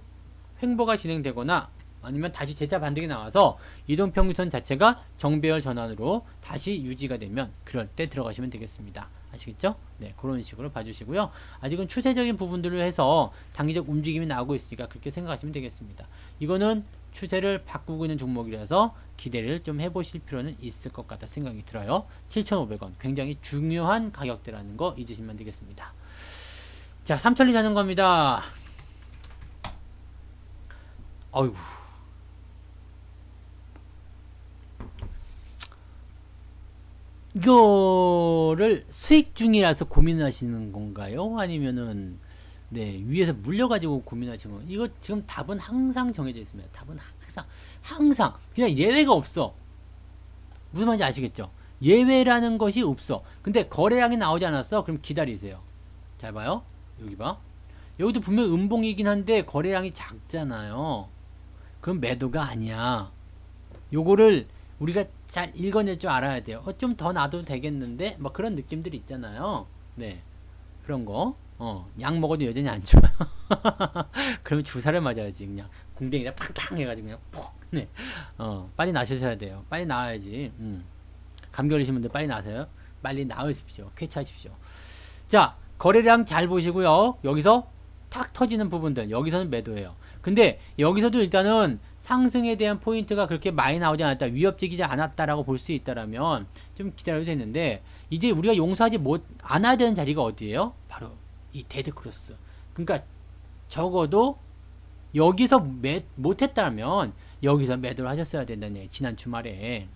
A: 횡보가 진행되거나 아니면 다시 재차 반등이 나와서 이동평균선 자체가 정배열 전환으로 다시 유지가 되면 그럴 때 들어가시면 되겠습니다. 아시겠죠? 네, 그런 식으로 봐주시고요. 아직은 추세적인 부분들을 해서 단기적 움직임이 나오고 있으니까 그렇게 생각하시면 되겠습니다. 이거는 추세를 바꾸고 있는 종목이라서 기대를 좀 해보실 필요는 있을 것 같다 생각이 들어요. 7,500원 굉장히 중요한 가격대라는 거 잊으시면 되겠습니다. 자, 삼천리 자전거입니다. 어이구, 이거를 수익 중이라서 고민하시는 건가요? 아니면은 네, 위에서 물려가지고 고민하시는 건가요? 이거 지금 답은 항상 정해져 있습니다. 답은 항상 그냥 예외가 없어. 무슨 말인지 아시겠죠? 예외라는 것이 없어. 근데 거래량이 나오지 않았어? 그럼 기다리세요. 잘 봐요. 여기 봐. 여기도 분명 음봉이긴 한데 거래량이 작잖아요. 그럼 매도가 아니야. 요거를 우리가 잘 읽어낼 줄 알아야 돼요. 좀 더 놔도 되겠는데? 막 그런 느낌들이 있잖아요. 네. 그런 거. 약 먹어도 여전히 안 좋아요. 그러면 주사를 맞아야지. 그냥 궁뎅이다 팡팡 해가지고 그냥 폭. 네. 빨리 나셔야 돼요. 빨리 나와야지. 감기 걸리신 분들 빨리 나세요. 빨리 나으십시오. 쾌차하십시오. 자, 거래량 잘 보시고요. 여기서 탁 터지는 부분들. 여기서는 매도예요. 근데 여기서도 일단은 상승에 대한 포인트가 그렇게 많이 나오지 않았다, 위협적이지 않았다라고 볼 수 있다라면 좀 기다려도 되는데, 이제 우리가 용서하지 않아야 되는 자리가 어디예요? 바로 이 데드 크로스. 그러니까 적어도 여기서 못했다면 여기서 매도를 하셨어야 된다는 얘기. 지난 주말에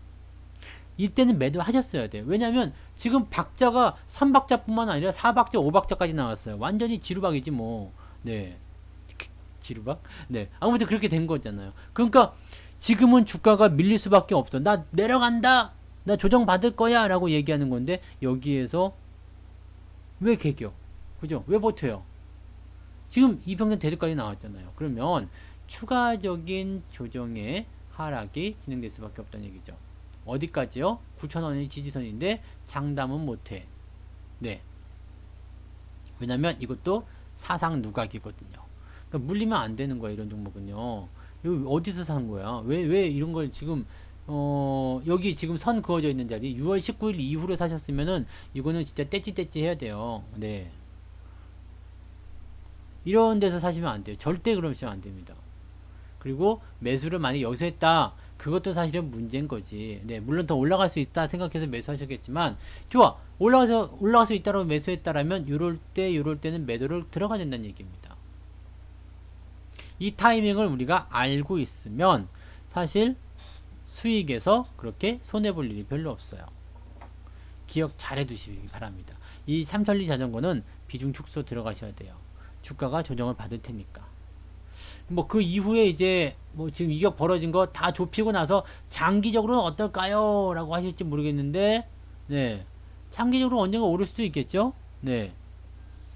A: 이때는 매도 하셨어야 돼요. 왜냐면 지금 박자가 3박자뿐만 아니라 4박자 5박자까지 나왔어요. 완전히 지루박이지 뭐. 네, 지루박? 네, 아무튼 그렇게 된 거잖아요. 그러니까 지금은 주가가 밀릴 수밖에 없어. 나 내려간다, 나 조정 받을 거야 라고 얘기하는 건데, 여기에서 왜 개겨? 그죠? 왜 버텨요? 지금 이평선 대두까지 나왔잖아요. 그러면 추가적인 조정의 하락이 진행될 수밖에 없다는 얘기죠. 어디까지요? 9,000원이 지지선인데 장담은 못해. 네, 왜냐면 이것도 사상 누각이거든요. 그러니까 물리면 안 되는 거야, 이런 종목은요. 여기 어디서 산 거야? 왜 이런 걸 지금, 여기 지금 선 그어져 있는 자리, 6월 19일 이후로 사셨으면은, 이거는 진짜 떼찌떼찌 해야 돼요. 네. 이런 데서 사시면 안 돼요. 절대 그러시면 안 됩니다. 그리고 매수를 만약 여기서 했다, 그것도 사실은 문제인 거지. 네, 물론 더 올라갈 수 있다 생각해서 매수하셨겠지만, 좋아, 올라갈 수 있다고 매수했다라면, 요럴 때는 매도를 들어가야 된다는 얘기입니다. 이 타이밍을 우리가 알고 있으면 사실 수익에서 그렇게 손해볼 일이 별로 없어요. 기억 잘 해두시기 바랍니다. 이 삼천리 자전거는 비중 축소 들어가셔야 돼요. 주가가 조정을 받을 테니까. 뭐 그 이후에 이제 뭐 지금 이격 벌어진 거 다 좁히고 나서 장기적으로는 어떨까요? 라고 하실지 모르겠는데, 네, 장기적으로 언젠가 오를 수도 있겠죠? 네,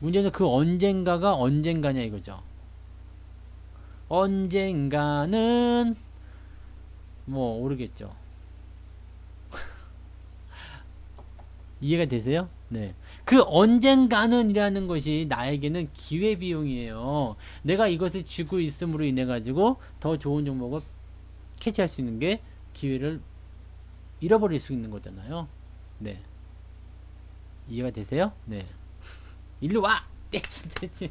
A: 문제는 그 언젠가가 언젠가냐 이거죠. 언젠가는 뭐 오르겠죠. 이해가 되세요? 네. 그 언젠가는 이라는 것이 나에게는 기회비용이에요. 내가 이것을 쥐고 있음으로 인해 가지고 더 좋은 종목을 캐치할 수 있는 게 기회를 잃어버릴 수 있는 거잖아요. 네. 이해가 되세요? 네. 일로 와! 떼치.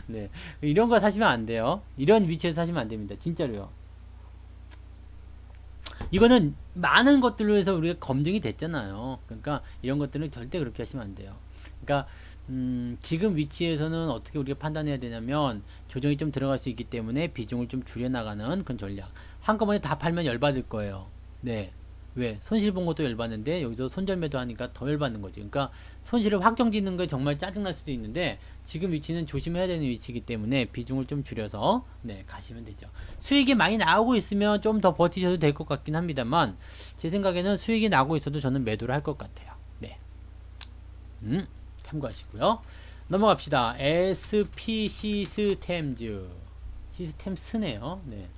A: 네. 이런 거 사시면 안 돼요. 이런 위치에서 사시면 안 됩니다. 진짜로요. 이거는 많은 것들로 해서 우리가 검증이 됐잖아요. 그러니까 이런 것들은 절대 그렇게 하시면 안 돼요. 그러니까 지금 위치에서는 어떻게 우리가 판단해야 되냐면, 조정이 좀 들어갈 수 있기 때문에 비중을 좀 줄여나가는 그런 전략. 한꺼번에 다 팔면 열받을 거예요. 네. 왜? 손실 본 것도 열받는데 여기서 손절매도 하니까 더 열받는 거지. 그러니까 손실을 확정 짓는 거 정말 짜증날 수도 있는데 지금 위치는 조심해야 되는 위치이기 때문에 비중을 좀 줄여서 네, 가시면 되죠. 수익이 많이 나오고 있으면 좀 더 버티셔도 될 것 같긴 합니다만 제 생각에는 수익이 나고 있어도 저는 매도를 할 것 같아요. 네. 참고하시고요. 넘어갑시다. SP 시스템즈. 시스템스네요. 네.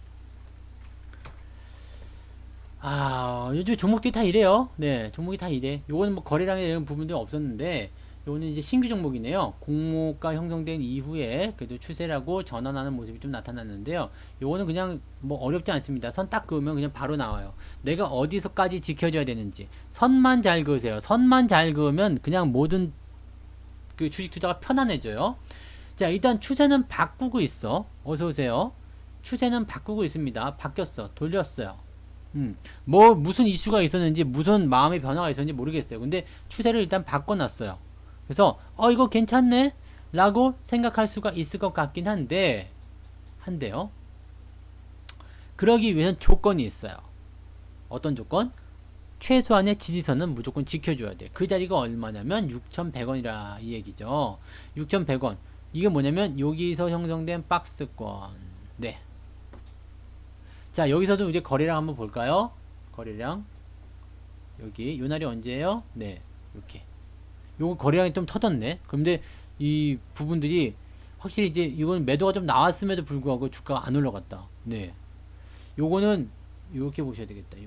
A: 요즘 종목들이 다 이래요. 네, 종목이 다 이래. 요거는 뭐 거래량에 대한 부분도 없었는데, 요거는 이제 신규 종목이네요. 공모가 형성된 이후에 그래도 추세라고 전환하는 모습이 좀 나타났는데요. 요거는 그냥 뭐 어렵지 않습니다. 선 딱 그으면 그냥 바로 나와요. 내가 어디서까지 지켜줘야 되는지. 선만 잘 그으세요. 선만 잘 그으면 그냥 모든 그 주식 투자가 편안해져요. 자, 일단 추세는 바꾸고 있어. 어서오세요. 추세는 바꾸고 있습니다. 바뀌었어. 돌렸어요. 뭐 무슨 이슈가 있었는지 무슨 마음의 변화가 있었는지 모르겠어요. 근데 추세를 일단 바꿔놨어요. 그래서 이거 괜찮네 라고 생각할 수가 있을 것 같긴 한데요. 그러기 위해서는 조건이 있어요. 어떤 조건? 최소한의 지지선은 무조건 지켜줘야 돼. 그 자리가 얼마냐면 6,100원이라 이 얘기죠. 6,100원. 이게 뭐냐면 여기서 형성된 박스권. 네. 자, 여기서도 이제 거래량 한번 볼까요? 거래량. 여기, 요 날이 언제예요? 네, 이렇게. 요거 거래량이 좀 터졌네. 그런데 이 부분들이 확실히 이제 이건 매도가 좀 나왔음에도 불구하고 주가가 안 올라갔다. 네. 요거는 이렇게 보셔야 되겠다.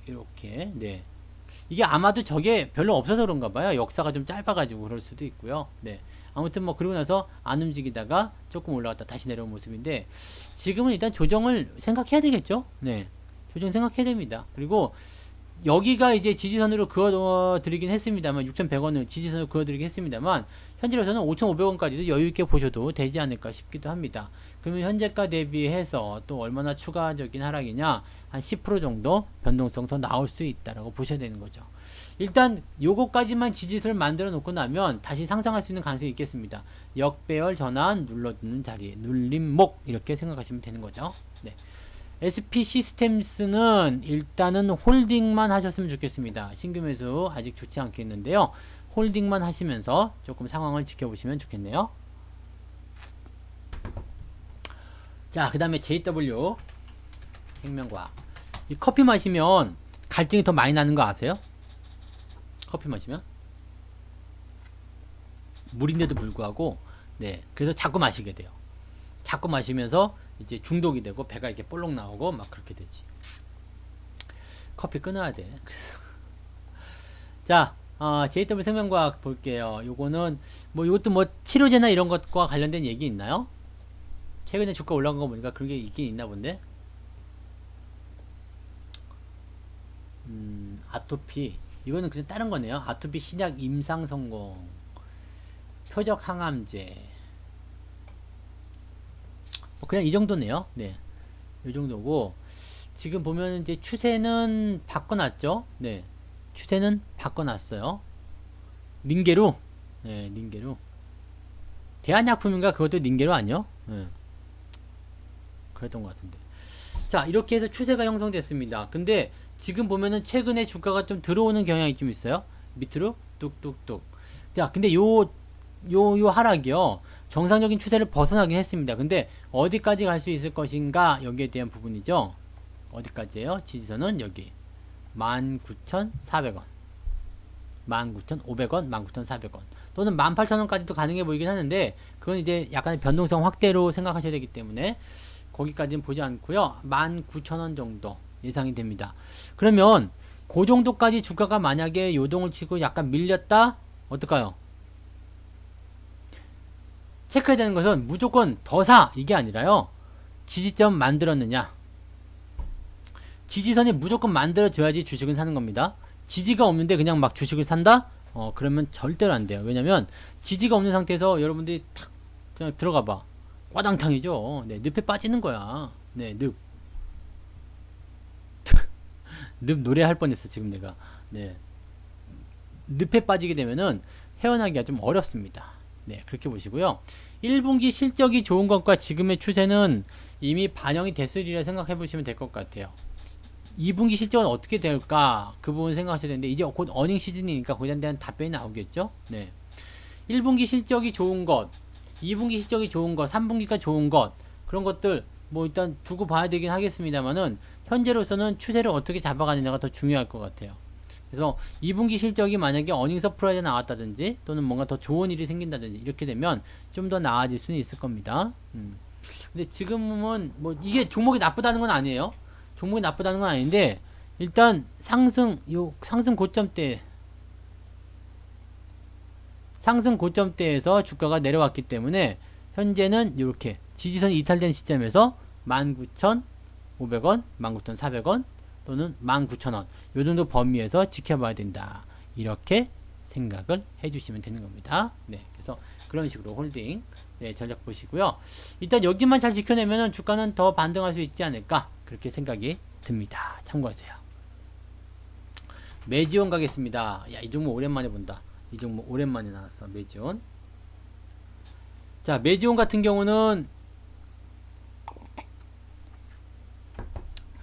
A: 이렇게. 네. 이게 아마도 저게 별로 없어서 그런가 봐요. 역사가 좀 짧아가지고 그럴 수도 있고요. 네. 아무튼 뭐 그러고 나서 안 움직이다가 조금 올라갔다 다시 내려온 모습인데 지금은 일단 조정을 생각해야 되겠죠. 네, 조정 생각해야 됩니다. 그리고 여기가 이제 지지선으로 그어드리긴 했습니다만 6,100원을 지지선으로 그어드리긴 했습니다만 현재로서는 5,500원까지도 여유있게 보셔도 되지 않을까 싶기도 합니다. 그러면 현재가 대비해서 또 얼마나 추가적인 하락이냐, 한 10% 정도 변동성 더 나올 수 있다라고 보셔야 되는 거죠. 일단 요거까지만 지지선을 만들어 놓고 나면 다시 상승할 수 있는 가능성이 있겠습니다. 역배열 전환 눌러주는 자리, 눌림목 이렇게 생각하시면 되는 거죠. 네. SP 시스템스는 일단은 홀딩만 하셨으면 좋겠습니다. 신규 매수 아직 좋지 않겠는데요. 홀딩만 하시면서 조금 상황을 지켜보시면 좋겠네요. 자, 그 다음에 JW 생명과학. 이 커피 마시면 갈증이 더 많이 나는 거 아세요? 커피 마시면 물인데도 불구하고 네, 그래서 자꾸 마시게 돼요. 자꾸 마시면서 이제 중독이 되고 배가 이렇게 볼록 나오고 막 그렇게 되지. 커피 끊어야 돼. 그래서 자, JW 생명과학 볼게요. 요거는 뭐 이것도 뭐 치료제나 이런 것과 관련된 얘기 있나요? 최근에 주가 올라간 거 보니까 그런 게 있긴 있나 본데. 아토피. 이거는 그냥 다른 거네요. 아토피 신약 임상 성공. 표적 항암제. 그냥 이 정도네요. 네. 이 정도고. 지금 보면 이제 추세는 바꿔놨죠. 네. 추세는 바꿔놨어요. 닌게루. 네, 닌게루. 대한약품인가? 그것도 닌게루 아니요? 네. 그랬던 것 같은데. 자, 이렇게 해서 추세가 형성됐습니다. 근데 지금 보면은 최근에 주가가 좀 들어오는 경향이 좀 있어요. 밑으로 뚝뚝뚝. 자, 근데 요 하락이요. 정상적인 추세를 벗어나긴 했습니다. 근데 어디까지 갈 수 있을 것인가 여기에 대한 부분이죠. 어디까지예요? 지지선은 여기 19,400원 19,500원 19,400원 또는 18,000원까지도 가능해 보이긴 하는데 그건 이제 약간의 변동성 확대로 생각하셔야 되기 때문에 거기까지는 보지 않고요. 19,000원 정도 예상이 됩니다. 그러면 그 정도까지 주가가 만약에 요동을 치고 약간 밀렸다? 어떨까요? 체크해야 되는 것은 무조건 더 사! 이게 아니라요. 지지점 만들었느냐? 지지선이 무조건 만들어줘야지 주식은 사는 겁니다. 지지가 없는데 그냥 막 주식을 산다? 그러면 절대로 안 돼요. 왜냐면 지지가 없는 상태에서 여러분들이 탁 그냥 들어가 봐. 꽈당탕이죠. 네, 늪에 빠지는 거야. 네, 늪. 늪 노래할 뻔했어, 지금 내가. 네. 늪에 빠지게 되면은 헤어나기가 좀 어렵습니다. 네, 그렇게 보시고요. 1분기 실적이 좋은 것과 지금의 추세는 이미 반영이 됐으리라 생각해 보시면 될 것 같아요. 2분기 실적은 어떻게 될까? 그 부분 생각하셔야 되는데, 이제 곧 어닝 시즌이니까 거기에 대한 답변이 나오겠죠? 네. 1분기 실적이 좋은 것, 2분기 실적이 좋은 것, 3분기가 좋은 것, 그런 것들, 뭐 일단 두고 봐야 되긴 하겠습니다만은, 현재로서는 추세를 어떻게 잡아가느냐가 더 중요할 것 같아요. 그래서 2분기 실적이 만약에 어닝 서프라이즈 나왔다든지, 또는 뭔가 더 좋은 일이 생긴다든지, 이렇게 되면 좀 더 나아질 수는 있을 겁니다. 근데 지금은 뭐 이게 종목이 나쁘다는 건 아니에요. 종목이 나쁘다는 건 아닌데 일단 상승 고점대에서 주가가 내려왔기 때문에 현재는 이렇게 지지선이 이탈된 시점에서 19,500원, 19,400원 또는 19,000원 요 정도 범위에서 지켜봐야 된다. 이렇게 생각을 해주시면 되는 겁니다. 네, 그래서 그런 식으로 홀딩 네, 전략 보시고요. 일단 여기만 잘 지켜내면 주가는 더 반등할 수 있지 않을까 그렇게 생각이 듭니다. 참고하세요. 메지온 가겠습니다. 야, 이 종목 오랜만에 본다. 이 종목 오랜만에 나왔어. 메지온. 자, 메지온 같은 경우는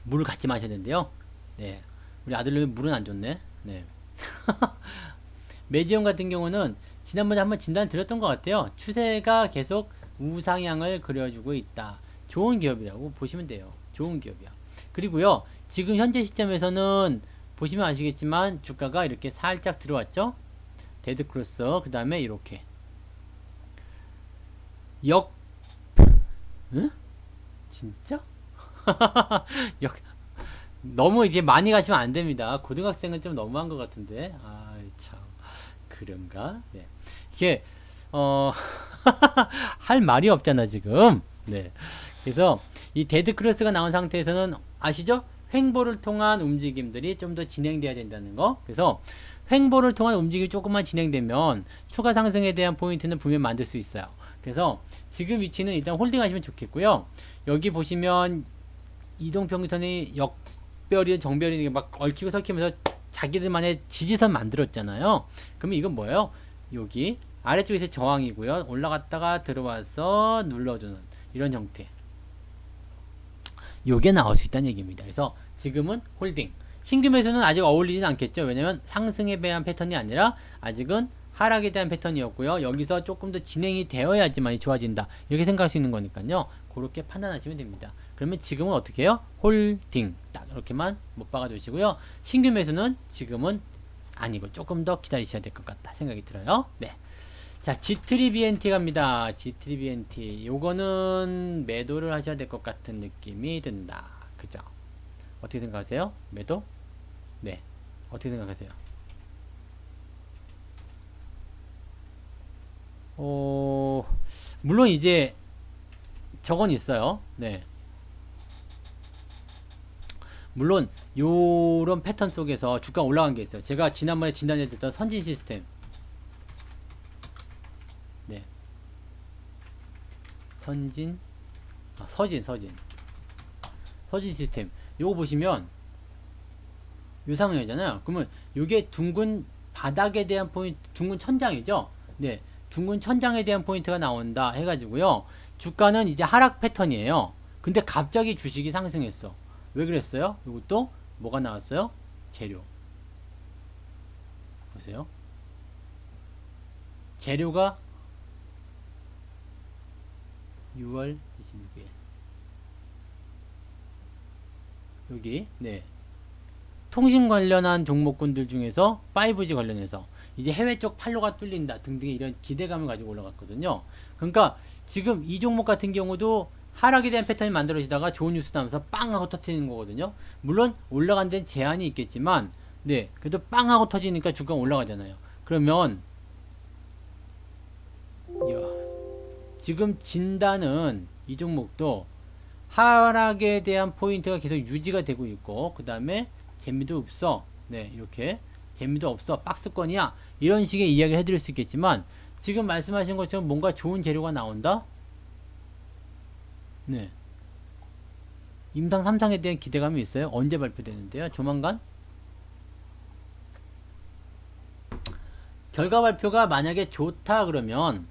A: 물을 같이 마셔야 되는데요. 네, 우리 아들놈이 물은 안 좋네. 네. 메지온 같은 경우는 지난번에 한번 진단 드렸던 것 같아요. 추세가 계속 우상향을 그려주고 있다. 좋은 기업이라고 보시면 돼요. 좋은 기업이야. 그리고요, 지금 현재 시점에서는 보시면 아시겠지만 주가가 이렇게 살짝 들어왔죠. 데드크로스 그 다음에 이렇게 응? 진짜? 너무 이제 많이 가시면 안 됩니다. 고등학생은 좀 너무한 것 같은데. 아, 참. 그런가? 네. 이게, 할 말이 없잖아, 지금. 네. 그래서, 이 데드크로스가 나온 상태에서는, 아시죠? 횡보를 통한 움직임들이 좀 더 진행돼야 된다는 거. 그래서, 횡보를 통한 움직임이 조금만 진행되면, 추가 상승에 대한 포인트는 분명 만들 수 있어요. 그래서, 지금 위치는 일단 홀딩 하시면 좋겠고요. 여기 보시면, 이동평균선이 역별이, 정별이 막 얽히고 설키면서 자기들만의 지지선 만들었잖아요. 그러면 이건 뭐예요? 여기 아래쪽에서 저항이고요. 올라갔다가 들어와서 눌러주는 이런 형태. 요게 나올 수 있다는 얘기입니다. 그래서 지금은 홀딩. 신규 매수는 아직 어울리진 않겠죠. 왜냐면 상승에 대한 패턴이 아니라 아직은 하락에 대한 패턴이었고요. 여기서 조금 더 진행이 되어야지만 좋아진다. 이렇게 생각할 수 있는 거니까요. 그렇게 판단하시면 됩니다. 그러면 지금은 어떻게 해요? 홀딩. 딱 이렇게만 못 박아주시고요. 신규 매수는 지금은 아니고 조금 더 기다리셔야 될 것 같다 생각이 들어요. 네. 자, G3BNT 갑니다. G3BNT. 요거는 매도를 하셔야 될 것 같은 느낌이 든다. 그죠? 어떻게 생각하세요? 매도? 네. 어떻게 생각하세요? 물론 이제 저건 있어요. 네. 물론 요런 패턴 속에서 주가 올라간 게 있어요. 제가 지난번에 진단해드렸던 선진 시스템. 네. 서진 시스템. 요거 보시면 요 상황이잖아요. 그러면 요게 둥근 바닥에 대한 포인트, 둥근 천장이죠. 네. 둥근 천장에 대한 포인트가 나온다 해가지고요. 주가는 이제 하락 패턴이에요. 근데 갑자기 주식이 상승했어. 왜 그랬어요? 이것도 뭐가 나왔어요? 재료. 보세요. 재료가 6월 26일. 여기, 네. 통신 관련한 종목군들 중에서 5G 관련해서 이제 해외 쪽 판로가 뚫린다 등등의 이런 기대감을 가지고 올라갔거든요. 그러니까 지금 이 종목 같은 경우도 하락에 대한 패턴이 만들어지다가 좋은 뉴스 나면서 빵 하고 터트리는 거거든요. 물론 올라간 데는 제한이 있겠지만 네, 그래도 빵 하고 터지니까 주가가 올라가잖아요. 그러면 지금 진단은 이 종목도 하락에 대한 포인트가 계속 유지가 되고 있고 그 다음에 재미도 없어. 네, 이렇게 재미도 없어. 박스권이야. 이런 식의 이야기를 해드릴 수 있겠지만 지금 말씀하신 것처럼 뭔가 좋은 재료가 나온다? 네. 임상 3상에 대한 기대감이 있어요. 언제 발표되는데요? 조만간? 결과 발표가 만약에 좋다 그러면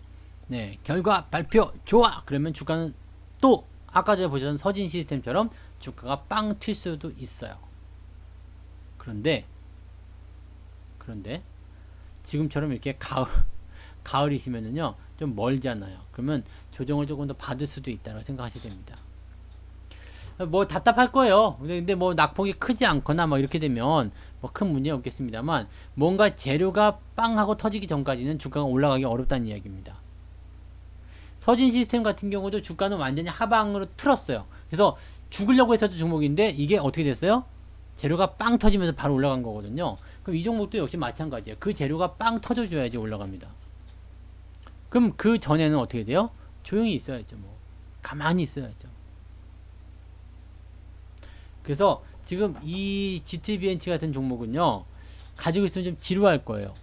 A: 네, 결과 발표 좋아 그러면 주가는 또 아까 전에 보셨던 서진 시스템처럼 주가가 빵 튈 수도 있어요. 그런데 지금처럼 이렇게 가을이시면은요 좀 멀잖아요. 그러면 조정을 조금 더 받을 수도 있다고 생각하셔야 됩니다. 뭐 답답할 거예요. 근데 뭐 낙폭이 크지 않거나 뭐 이렇게 되면 뭐 큰 문제 없겠습니다만, 뭔가 재료가 빵 하고 터지기 전까지는 주가가 올라가기 어렵다는 이야기입니다. 서진 시스템 같은 경우도 주가는 완전히 하방으로 틀었어요. 그래서 죽으려고 했었던 종목인데 이게 어떻게 됐어요? 재료가 빵 터지면서 바로 올라간 거거든요. 그럼 이 종목도 역시 마찬가지예요. 그 재료가 빵 터져줘야지 올라갑니다. 그럼 그 전에는 어떻게 돼요? 조용히 있어야죠. 뭐 가만히 있어야죠. 그래서 지금 이 GTBNT 같은 종목은요 가지고 있으면 좀 지루할 거예요.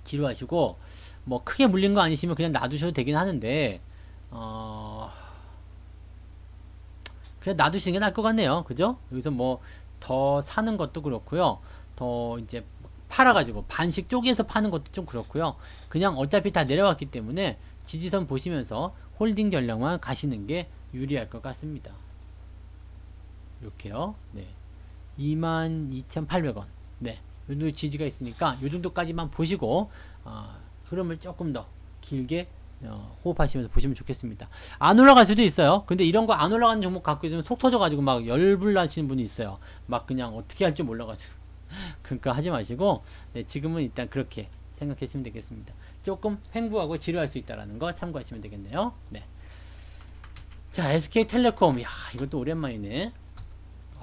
A: 지루하시고 뭐 크게 물린 거 아니시면 그냥 놔두셔도 되긴 하는데 그냥 놔두시는 게 나을 것 같네요. 그죠? 여기서 뭐 더 사는 것도 그렇고요. 더 이제 팔아가지고 반씩 쪼개서 파는 것도 좀 그렇고요. 그냥 어차피 다 내려왔기 때문에 지지선 보시면서 홀딩 전략만 가시는 게 유리할 것 같습니다. 이렇게요. 네. 22,800원. 네. 요 정도 지지가 있으니까 요 정도까지만 보시고 흐름을 조금 더 길게 호흡하시면서 보시면 좋겠습니다. 안 올라갈 수도 있어요. 근데 이런 거 안 올라가는 종목 갖고 있으면 속 터져가지고 막 열불 나시는 분이 있어요. 막 그냥 어떻게 할지 몰라가지고. 그러니까 하지 마시고, 네, 지금은 일단 그렇게 생각하시면 되겠습니다. 조금 횡보하고 지루할 수 있다는 거 참고하시면 되겠네요. 네. 자, SK텔레콤. 야, 이것도 오랜만이네.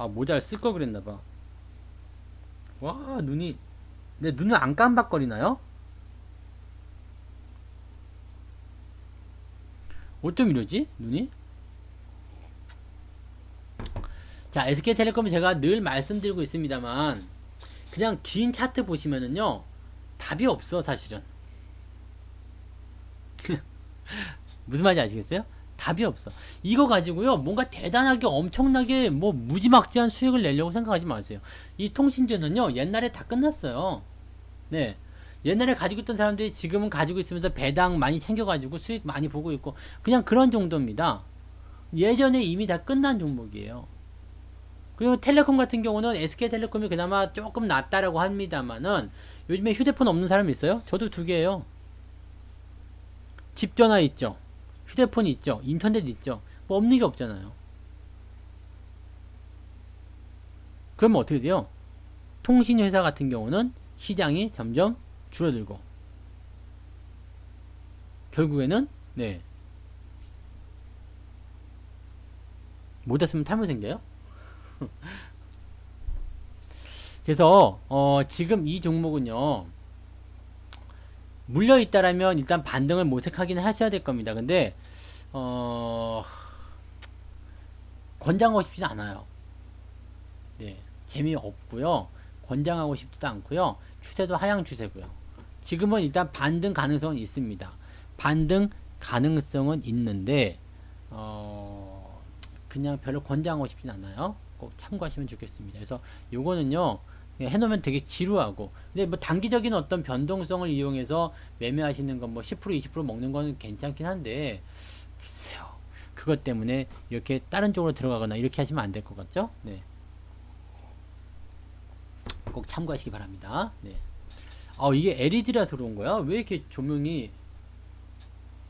A: 모자를 쓸 걸 그랬나봐. 와, 내 눈을 안 깜박거리나요? 어쩜 이러지? 눈이? 자, SK텔레콤은 제가 늘 말씀드리고 있습니다만, 그냥 긴 차트 보시면은요, 답이 없어, 사실은. 무슨 말인지 아시겠어요? 답이 없어. 이거 가지고요, 뭔가 대단하게 엄청나게 뭐 무지막지한 수익을 내려고 생각하지 마세요. 이 통신주는요, 옛날에 다 끝났어요. 네. 옛날에 가지고 있던 사람들이 지금은 가지고 있으면서 배당 많이 챙겨가지고 수익 많이 보고 있고, 그냥 그런 정도입니다. 예전에 이미 다 끝난 종목이에요. 그리고 텔레콤 같은 경우는 SK텔레콤이 그나마 조금 낫다라고 합니다만은, 요즘에 휴대폰 없는 사람 있어요? 저도 2개예요. 집전화 있죠. 휴대폰 있죠. 인터넷 있죠. 뭐 없는 게 없잖아요. 그러면 어떻게 돼요? 통신회사 같은 경우는 시장이 점점 줄어들고, 결국에는 네, 모자 쓰면 탈모 생겨요? 그래서 지금 이 종목은요, 물려 있다라면 일단 반등을 모색하긴 하셔야 될 겁니다. 근데 권장하고 싶지는 않아요. 네, 재미없고요. 권장하고 싶지도 않고요. 추세도 하향 추세고요. 지금은 일단 반등 가능성은 있습니다. 반등 가능성은 있는데 그냥 별로 권장하고 싶진 않아요. 꼭 참고하시면 좋겠습니다. 그래서 요거는요, 해놓으면 되게 지루하고, 근데 뭐 단기적인 어떤 변동성을 이용해서 매매하시는 건 뭐 10% 20% 먹는 건 괜찮긴 한데, 글쎄요, 그것 때문에 이렇게 다른 쪽으로 들어가거나 이렇게 하시면 안 될 것 같죠? 네. 꼭 참고하시기 바랍니다. 네. 이게 LED라서 그런 거야? 왜 이렇게 조명이,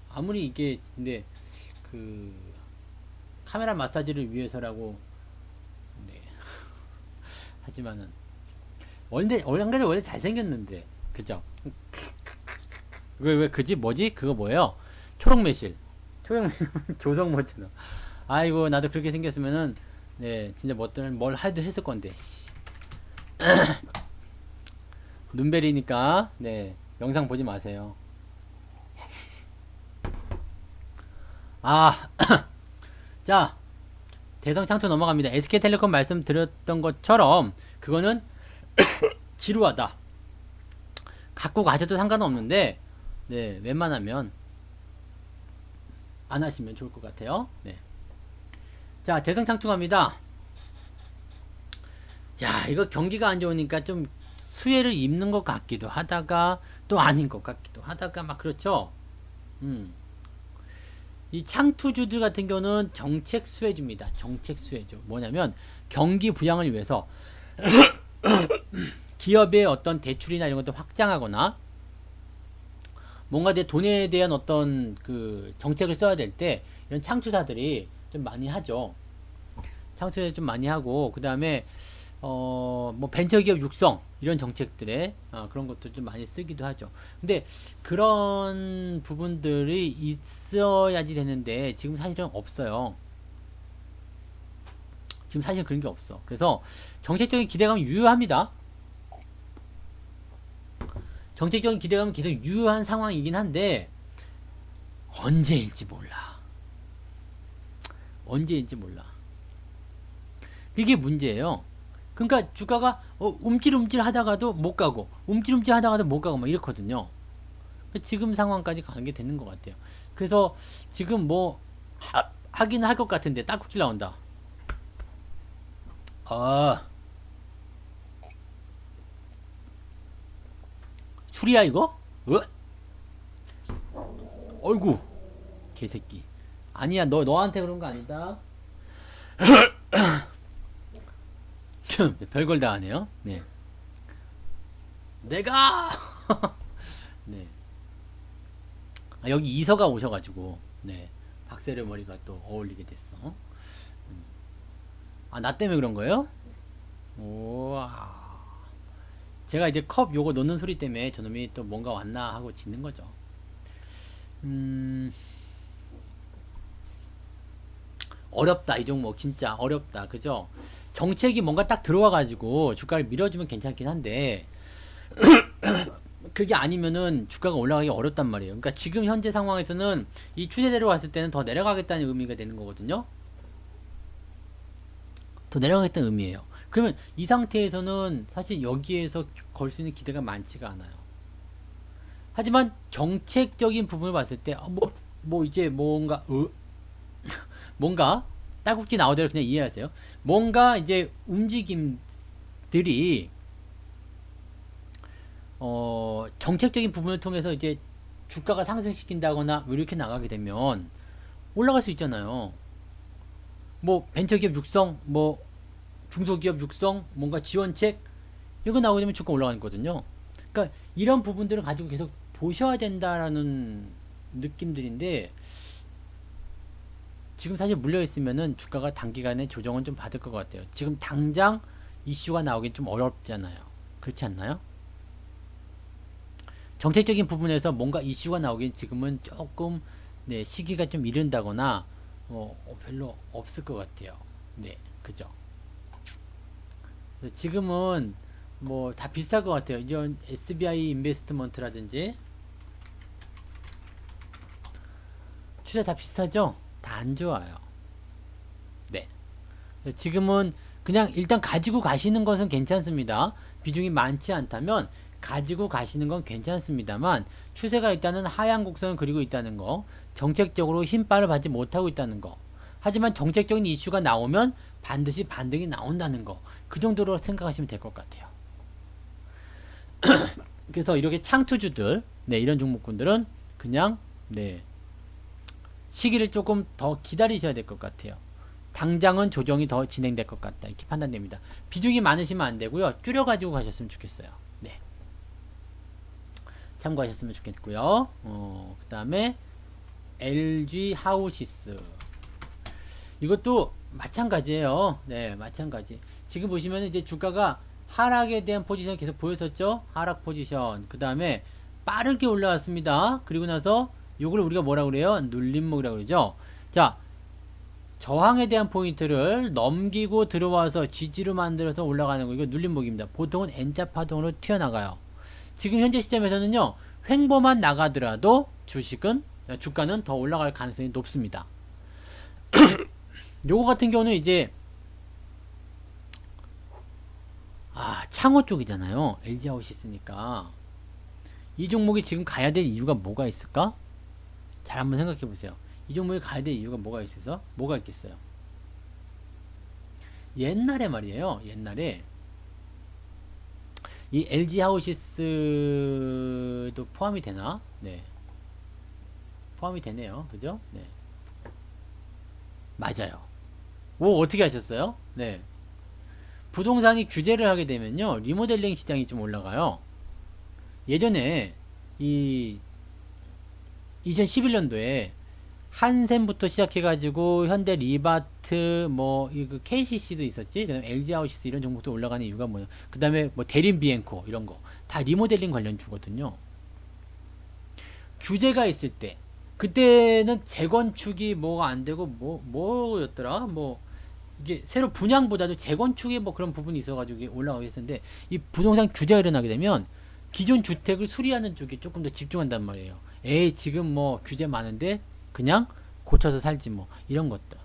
A: 아무리 이게 근데 그 카메라 마사지를 위해서라고, 네. 하지만은 원래 잘생겼는데, 그죠? 왜 그지? 뭐지? 그거 뭐예요? 초록 매실 조성모처럼. 아이고, 나도 그렇게 생겼으면은 네, 진짜 뭘 해도 했을 건데. 눈베리니까 네, 영상 보지 마세요. 자, 대성창투 넘어갑니다. SK텔레콤 말씀드렸던 것처럼 그거는 지루하다. 갖고 가셔도 상관은 없는데, 네, 웬만하면 안 하시면 좋을 것 같아요. 네. 자, 대성창투 갑니다. 야, 이거 경기가 안 좋으니까 좀 수혜를 입는 것 같기도 하다가 또 아닌 것 같기도 하다가 막 그렇죠. 이 창투주들 같은 경우는 정책 수혜주입니다. 정책 수혜주. 뭐냐면 경기 부양을 위해서 기업의 어떤 대출이나 이런 것들 확장하거나 뭔가 내 돈에 대한 어떤 그 정책을 써야 될 때 이런 창투사들이 좀 많이 하죠. 창투사 좀 많이 하고 그 다음에 뭐 벤처기업 육성 이런 정책들에 그런 것도 좀 많이 쓰기도 하죠. 근데 그런 부분들이 있어야지 되는데 지금 사실은 없어요. 지금 사실 그런 게 없어. 그래서 정책적인 기대감은 유효합니다. 정책적인 기대감은 계속 유효한 상황이긴 한데 언제일지 몰라. 언제일지 몰라. 그게 문제예요. 그러니까 주가가 움찔움찔 하다가도 못 가고 움찔움찔 하다가도 못 가고 막 이렇거든요. 지금 상황까지 가는 게 되는 것 같아요. 그래서 지금 뭐 하긴 할 것 같은데 딱국질 나온다. 아, 술이야 이거? 어이구 개새끼. 아니야 너한테 그런 거 아니다. 별걸 다 하네요. 네. 내가 네. 여기 이서가 오셔가지고 네. 박세려 머리가 또 어울리게 됐어. 나 때문에 그런 거예요? 우와. 제가 이제 컵 요거 넣는 소리 때문에 저놈이 또 뭔가 왔나 하고 짖는 거죠. 어렵다 이 종목 진짜 어렵다 그죠? 정책이 뭔가 딱 들어와가지고 주가를 밀어주면 괜찮긴 한데 그게 아니면은 주가가 올라가기 어렵단 말이에요. 그러니까 지금 현재 상황에서는 이 추세대로 왔을 때는 더 내려가겠다는 의미가 되는 거거든요. 더 내려가겠다는 의미예요. 그러면 이 상태에서는 사실 여기에서 걸 수 있는 기대가 많지가 않아요. 하지만 정책적인 부분을 봤을 때 뭐 이제 뭔가 딸꾹질 나오대로 그냥 이해하세요. 뭔가 이제 움직임들이 정책적인 부분을 통해서 이제 주가가 상승시킨다거나 이렇게 나가게 되면 올라갈 수 있잖아요. 뭐 벤처기업 육성, 뭐 중소기업 육성, 뭔가 지원책 이거 나오게 되면 주가 올라가는 거거든요. 그러니까 이런 부분들을 가지고 계속 보셔야 된다라는 느낌들인데 지금 사실 물려 있으면은 주가가 단기간에 조정은 좀 받을 것 같아요. 지금 당장 이슈가 나오긴 좀 어렵잖아요. 그렇지 않나요? 정책적인 부분에서 뭔가 이슈가 나오긴 지금은 조금 네, 시기가 좀 이른다거나 별로 없을 것 같아요. 네, 그죠? 지금은 뭐 다 비슷할 것 같아요. 이런 SBI 인베스트먼트라든지 추세 다 비슷하죠? 다 안 좋아요. 네. 지금은 그냥 일단 가지고 가시는 것은 괜찮습니다. 비중이 많지 않다면 가지고 가시는 건 괜찮습니다만 추세가 있다는 하향 곡선을 그리고 있다는 거, 정책적으로 힘발을 받지 못하고 있다는 거. 하지만 정책적인 이슈가 나오면 반드시 반등이 나온다는 거. 그 정도로 생각하시면 될 것 같아요. 그래서 이렇게 창투주들, 네, 이런 종목군들은 그냥 네, 시기를 조금 더 기다리셔야 될 것 같아요. 당장은 조정이 더 진행될 것 같다. 이렇게 판단됩니다. 비중이 많으시면 안 되고요. 줄여가지고 가셨으면 좋겠어요. 네. 참고하셨으면 좋겠고요. 그 다음에 LG 하우시스. 이것도 마찬가지예요. 네, 마찬가지. 지금 보시면 이제 주가가 하락에 대한 포지션 계속 보였었죠? 하락 포지션. 그 다음에 빠르게 올라왔습니다. 그리고 나서 요걸 우리가 뭐라 그래요? 눌림목이라고 그러죠? 자, 저항에 대한 포인트를 넘기고 들어와서 지지로 만들어서 올라가는 거, 이거 눌림목입니다. 보통은 N자 파동으로 튀어나가요. 지금 현재 시점에서는요, 횡보만 나가더라도 주가는 더 올라갈 가능성이 높습니다. 요거 같은 경우는 이제 창호 쪽이잖아요. LG 하우시스니까 이 종목이 지금 가야 될 이유가 뭐가 있을까? 잘 한번 생각해 보세요. 이 종목이 가야 될 이유가 뭐가 있어서? 뭐가 있겠어요? 옛날에 말이에요. 옛날에 이 LG 하우시스도 포함이 되나? 네. 포함이 되네요. 그죠? 네. 맞아요. 오, 어떻게 하셨어요? 네. 부동산이 규제를 하게 되면요, 리모델링 시장이 좀 올라가요. 예전에 이 2011년도에 한샘부터 시작해가지고 현대 리바트 뭐 이거 KCC도 있었지, 그다음에 LG 하우시스 이런 종목도 올라가는 이유가 뭐냐? 그다음에 뭐 대림 비엔코 이런 거 다 리모델링 관련 주거든요. 규제가 있을 때 그때는 재건축이 뭐가 안 되고 뭐였더라? 뭐 이게 새로 분양보다도 재건축에 뭐 그런 부분이 있어가지고 올라가게 했었는데, 이 부동산 규제가 일어나게 되면 기존 주택을 수리하는 쪽에 조금 더 집중한단 말이에요. 에이 지금 뭐 규제 많은데 그냥 고쳐서 살지 뭐 이런 것들.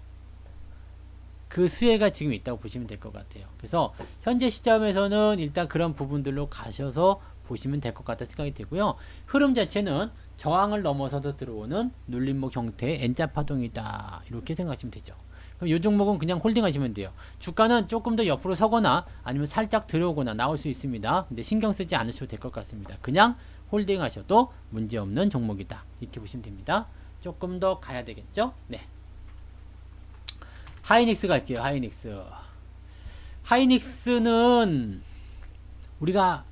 A: 그 수혜가 지금 있다고 보시면 될 것 같아요. 그래서 현재 시점에서는 일단 그런 부분들로 가셔서 보시면 될 것 같다 생각이 되고요. 흐름 자체는 저항을 넘어서서 들어오는 눌림목 형태의 N자 파동이다, 이렇게 생각하시면 되죠. 그럼 이 종목은 그냥 홀딩 하시면 돼요. 주가는 조금 더 옆으로 서거나 아니면 살짝 들어오거나 나올 수 있습니다. 근데 신경 쓰지 않으셔도 될 것 같습니다. 그냥 홀딩 하셔도 문제없는 종목이다, 이렇게 보시면 됩니다. 조금 더 가야 되겠죠? 네. 하이닉스 갈게요. 하이닉스는 우리가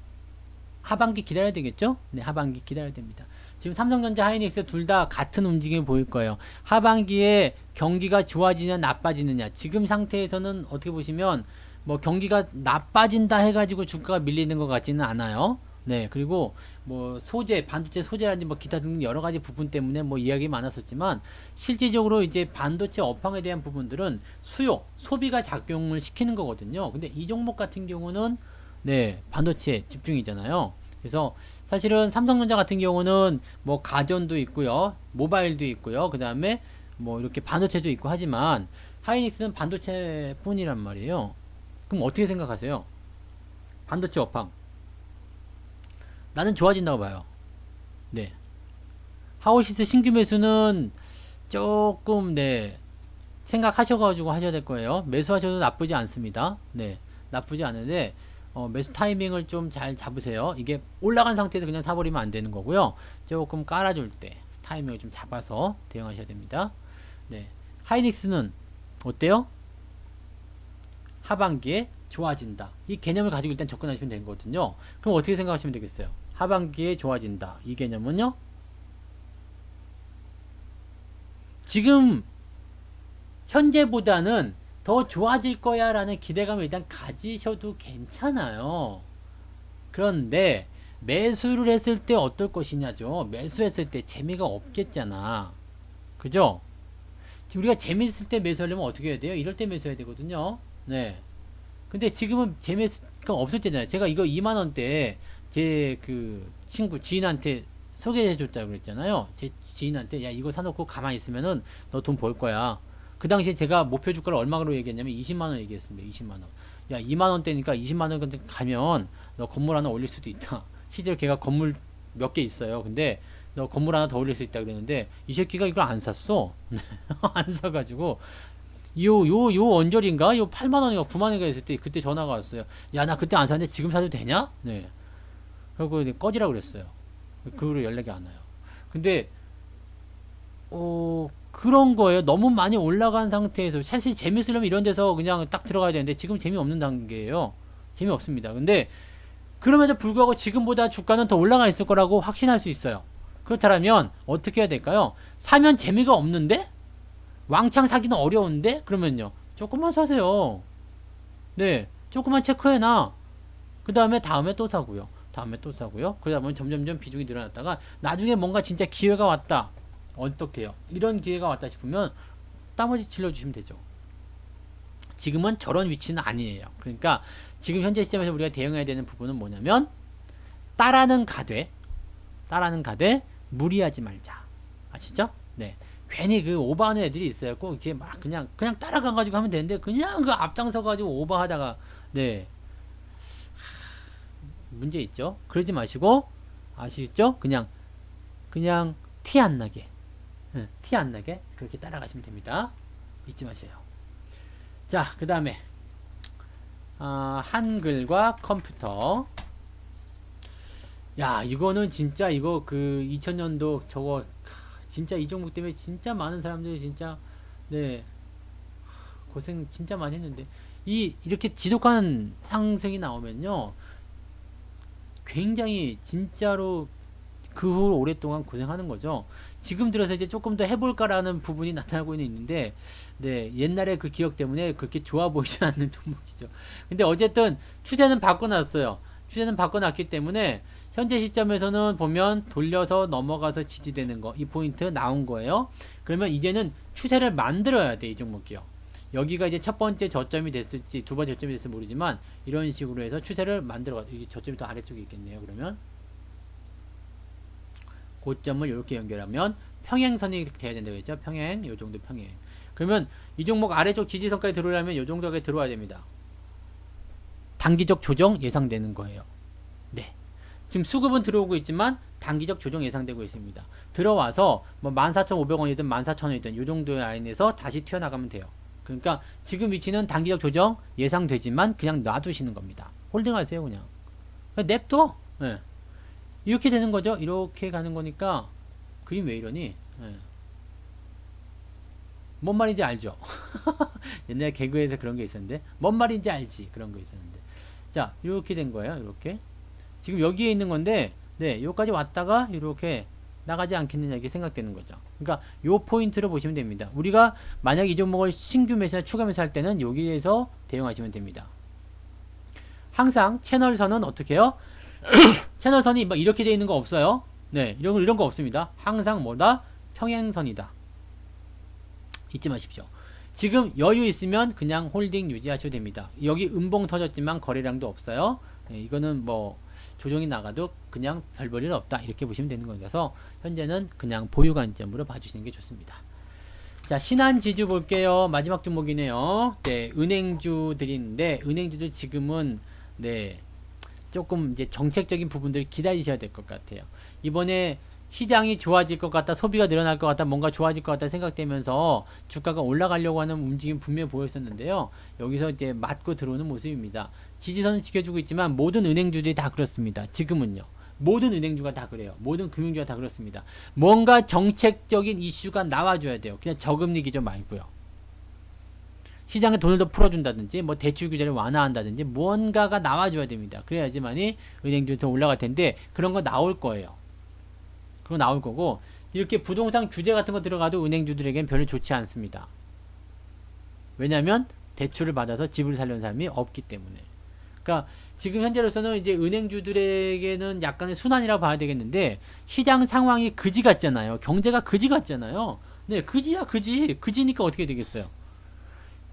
A: 하반기 기다려야 되겠죠? 네, 하반기 기다려야 됩니다. 지금 삼성전자, 하이닉스 둘 다 같은 움직임을 보일 거예요. 하반기에 경기가 좋아지냐 나빠지느냐. 지금 상태에서는 어떻게 보시면 뭐 경기가 나빠진다 해가지고 주가가 밀리는 것 같지는 않아요. 네, 그리고 뭐 소재, 반도체 소재라든지 뭐 기타 등 여러 가지 부분 때문에 뭐 이야기 많았었지만, 실질적으로 이제 반도체 업황에 대한 부분들은 수요, 소비가 작용을 시키는 거거든요. 근데 이 종목 같은 경우는 네, 반도체 집중이잖아요. 그래서 사실은 삼성전자 같은 경우는 뭐 가전도 있고요, 모바일도 있고요, 그 다음에 뭐 이렇게 반도체도 있고 하지만 하이닉스는 반도체뿐이란 말이에요. 그럼 어떻게 생각하세요? 반도체 업황 나는 좋아진다고 봐요. 네. 하우시스 신규 매수는 조금 네, 생각하셔가지고 하셔야 될 거예요. 매수하셔도 나쁘지 않습니다. 네, 나쁘지 않은데 매수 타이밍을 좀 잘 잡으세요. 이게 올라간 상태에서 그냥 사버리면 안 되는 거고요. 조금 깔아줄 때 타이밍을 좀 잡아서 대응하셔야 됩니다. 네, 하이닉스는 어때요? 하반기에 좋아진다, 이 개념을 가지고 일단 접근하시면 되는 거거든요. 그럼 어떻게 생각하시면 되겠어요? 하반기에 좋아진다, 이 개념은요, 지금 현재보다는 더 좋아질 거야 라는 기대감을 일단 가지셔도 괜찮아요. 그런데 매수를 했을 때 어떨 것이냐죠. 매수했을 때 재미가 없겠잖아, 그죠? 지금 우리가 재미있을 때 매수하려면 어떻게 해야 돼요? 이럴 때 매수해야 되거든요. 네. 근데 지금은 재미가 없을 때잖아요. 제가 이거 2만원대 제 그 친구 지인한테 소개해 줬다고 그랬잖아요. 제 지인한테 야 이거 사놓고 가만히 있으면은 너 돈 벌 거야. 그 당시에 제가 목표 주가를 얼마로 얘기했냐면 20만원 얘기했습니다. 20만원. 야 2만원대니까 20만원 가면 너 건물 하나 올릴 수도 있다. 실제로 걔가 건물 몇 개 있어요. 근데 너 건물 하나 더 올릴 수 있다 그랬는데 이 새끼가 이걸 안 샀어. 안 사가지고 요 언저리인가? 요 8만원인가 9만원인가 했을 때 그때 전화가 왔어요. 야, 나 그때 안 샀는데 지금 사도 되냐? 네. 그리고 꺼지라고 그랬어요. 그 후로 연락이 안 와요. 근데, 그런 거예요. 너무 많이 올라간 상태에서. 사실 재밌으려면 이런 데서 그냥 딱 들어가야 되는데 지금 재미없는 단계예요. 재미없습니다. 근데, 그럼에도 불구하고 지금보다 주가는 더 올라가 있을 거라고 확신할 수 있어요. 그렇다면, 어떻게 해야 될까요? 사면 재미가 없는데? 왕창 사기는 어려운데? 그러면요, 조금만 사세요. 네, 조금만 체크해놔. 그 다음에 또 사고요. 그러다 보면 점점점 비중이 늘어났다가 나중에 뭔가 진짜 기회가 왔다. 어떻게 해요? 이런 기회가 왔다 싶으면 나머지 질러주시면 되죠. 지금은 저런 위치는 아니에요. 그러니까 지금 현재 시점에서 우리가 대응해야 되는 부분은 뭐냐면 따라는 가되 무리하지 말자. 아시죠? 네. 괜히 그 오버하는 애들이 있어요. 꼭 이제 막 그냥 따라가가지고 하면 되는데 그냥 그 앞장서가지고 오버하다가 네, 문제 있죠. 그러지 마시고 아시겠죠? 그냥 티 안 나게 그렇게 따라가시면 됩니다. 잊지 마세요. 자, 그 다음에 한글과 컴퓨터. 야, 이거는 진짜 이거 그 2000년도 저거 진짜 이 종목 때문에 진짜 많은 사람들이 진짜 네 고생 진짜 많이 했는데 이렇게 지독한 상승이 나오면요, 굉장히 진짜로 그 후 오랫동안 고생하는 거죠. 지금 들어서 이제 조금 더 해볼까라는 부분이 나타나고 있는데, 네, 옛날에 그 기억 때문에 그렇게 좋아 보이지 않는 종목이죠. 근데 어쨌든 추세는 바꿔놨어요. 추세는 바꿔놨기 때문에 현재 시점에서는 보면 돌려서 넘어가서 지지되는 거, 이 포인트 나온 거예요. 그러면 이제는 추세를 만들어야 돼, 이 종목이요. 여기가 이제 첫 번째 저점이 됐을지 두 번째 저점이 됐을지 모르지만 이런 식으로 해서 추세를 만들어, 여기 저점이 더 아래쪽에 있겠네요. 그러면 고점을 이렇게 연결하면 평행선이 돼야 된다고 했죠. 평행, 요 정도 평행. 그러면 이 종목 아래쪽 지지선까지 들어오려면 요 정도까지 들어와야 됩니다. 단기적 조정 예상되는 거예요. 네. 지금 수급은 들어오고 있지만 단기적 조정 예상되고 있습니다. 들어와서 뭐 14,500원이든 14,000원이든 요 정도의 라인에서 다시 튀어나가면 돼요. 그러니까 지금 위치는 단기적 조정 예상되지만 그냥 놔두시는 겁니다. 홀딩하세요. 그냥 냅둬. 네. 이렇게 되는 거죠. 이렇게 가는 거니까 그림 왜 이러니? 네. 뭔 말인지 알죠? 옛날 개그에서 그런 게 있었는데 뭔 말인지 알지? 그런 거 있었는데 자 이렇게 된 거예요. 이렇게 지금 여기에 있는 건데 네 여기까지 왔다가 이렇게 나가지 않겠느냐 이렇게 생각되는 거죠. 그러니까 요 포인트를 보시면 됩니다. 우리가 만약 이 종목을 신규 매수나 추가 매수할 때는 여기에서 대응하시면 됩니다. 항상 채널선은 어떻게 해요? 채널선이 막 이렇게 되어 있는 거 없어요. 네, 이런 거 없습니다. 항상 뭐다? 평행선이다. 잊지 마십시오. 지금 여유 있으면 그냥 홀딩 유지하셔도 됩니다. 여기 음봉 터졌지만 거래량도 없어요. 네, 이거는 뭐 조정이 나가도 그냥 별 볼일 없다 이렇게 보시면 되는 거라서 현재는 그냥 보유 관점으로 봐주시는 게 좋습니다. 자, 신한지주 볼게요. 마지막 종목이네요. 네, 은행주들인데 은행주들 지금은 네 조금 이제 정책적인 부분들을 기다리셔야 될 것 같아요. 이번에 시장이 좋아질 것 같다, 소비가 늘어날 것 같다, 뭔가 좋아질 것 같다 생각되면서 주가가 올라가려고 하는 움직임 분명히 보였었는데요. 여기서 이제 맞고 들어오는 모습입니다. 지지선은 지켜주고 있지만 모든 은행주들이 다 그렇습니다. 지금은요. 모든 은행주가 다 그래요. 모든 금융주가 다 그렇습니다. 뭔가 정책적인 이슈가 나와줘야 돼요. 그냥 저금리 기조 말고요. 시장에 돈을 더 풀어준다든지 뭐 대출 규제를 완화한다든지 무언가가 나와줘야 됩니다. 그래야지만이 은행주도 더 올라갈 텐데 그런 거 나올 거예요. 그거 나올 거고 이렇게 부동산 규제 같은 거 들어가도 은행주들에겐 별로 좋지 않습니다. 왜냐하면 대출을 받아서 집을 살려는 사람이 없기 때문에. 그러니까 지금 현재로서는 이제 은행주들에게는 약간의 순환이라고 봐야 되겠는데 시장 상황이 그지 같잖아요. 경제가 그지 같잖아요. 네, 그지야 그지. 그지니까 어떻게 되겠어요?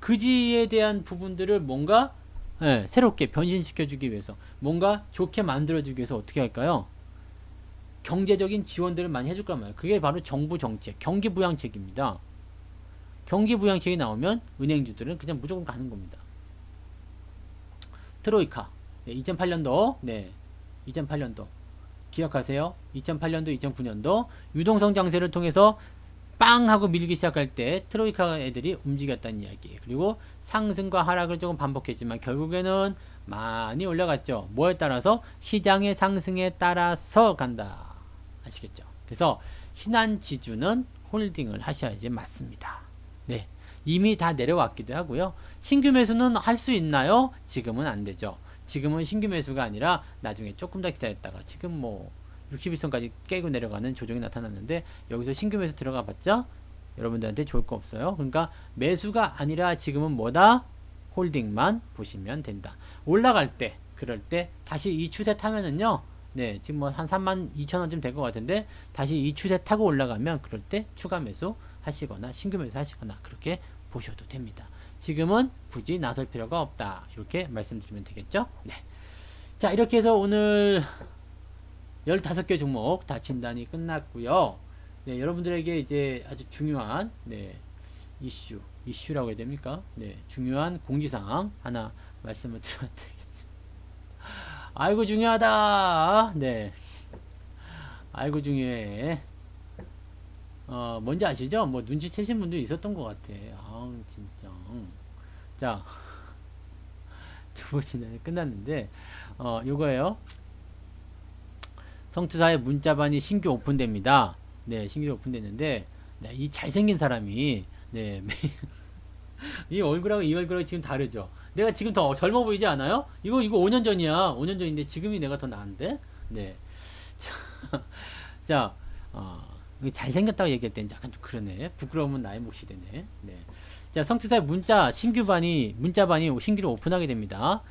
A: 그지에 대한 부분들을 뭔가 네, 새롭게 변신시켜주기 위해서 뭔가 좋게 만들어주기 위해서 어떻게 할까요? 경제적인 지원들을 많이 해줄 거란 말이에요. 그게 바로 정부 정책, 경기부양책입니다. 경기부양책이 나오면 은행주들은 그냥 무조건 가는 겁니다. 트로이카, 네, 2008년도, 네, 2008년도 기억하세요? 2008년도, 2009년도 유동성 장세를 통해서 빵 하고 밀기 시작할 때 트로이카 애들이 움직였다는 이야기예요. 그리고 상승과 하락을 조금 반복했지만 결국에는 많이 올라갔죠. 뭐에 따라서? 시장의 상승에 따라서 간다. 아시겠죠? 그래서 신한지주는 홀딩을 하셔야지 맞습니다. 네, 이미 다 내려왔기도 하고요. 신규 매수는 할 수 있나요? 지금은 안 되죠. 지금은 신규 매수가 아니라 나중에 조금 더 기다렸다가 지금 뭐 61선까지 깨고 내려가는 조정이 나타났는데 여기서 신규 매수 들어가 봤자 여러분들한테 좋을 거 없어요. 그러니까 매수가 아니라 지금은 뭐다? 홀딩만 보시면 된다. 올라갈 때 그럴 때 다시 이 추세 타면은요. 네, 지금 뭐 한 32,000원쯤 될 것 같은데 다시 이 추세 타고 올라가면 그럴 때 추가 매수 하시거나 신규 매수 하시거나 그렇게 보셔도 됩니다. 지금은 굳이 나설 필요가 없다. 이렇게 말씀드리면 되겠죠? 네. 자, 이렇게 해서 오늘 15개 종목 다 진단이 끝났고요. 네, 여러분들에게 이제 아주 중요한 네, 이슈라고 해야 됩니까? 네, 중요한 공지사항 하나 말씀을 드려야 되겠죠. 아이고 중요하다. 네, 아이고 중요해. 뭔지 아시죠? 뭐 눈치채신 분도 있었던 것 같아. 아우 진짜. 자, 두 번 진단이 끝났는데 요거예요. 성투사의 문자반이 신규 오픈됩니다. 네, 신규 오픈됐는데 네, 이 잘생긴 사람이 네, 이 얼굴하고 이 얼굴하고 지금 다르죠. 내가 지금 더 젊어 보이지 않아요? 이거 5년 전이야. 5년 전인데 지금이 내가 더 나은데? 네. 자, 잘생겼다고 얘기할 땐 약간 좀 그러네. 부끄러우면 나의 몫이 되네. 네. 자, 성투사의 문자반이 신규로 오픈하게 됩니다.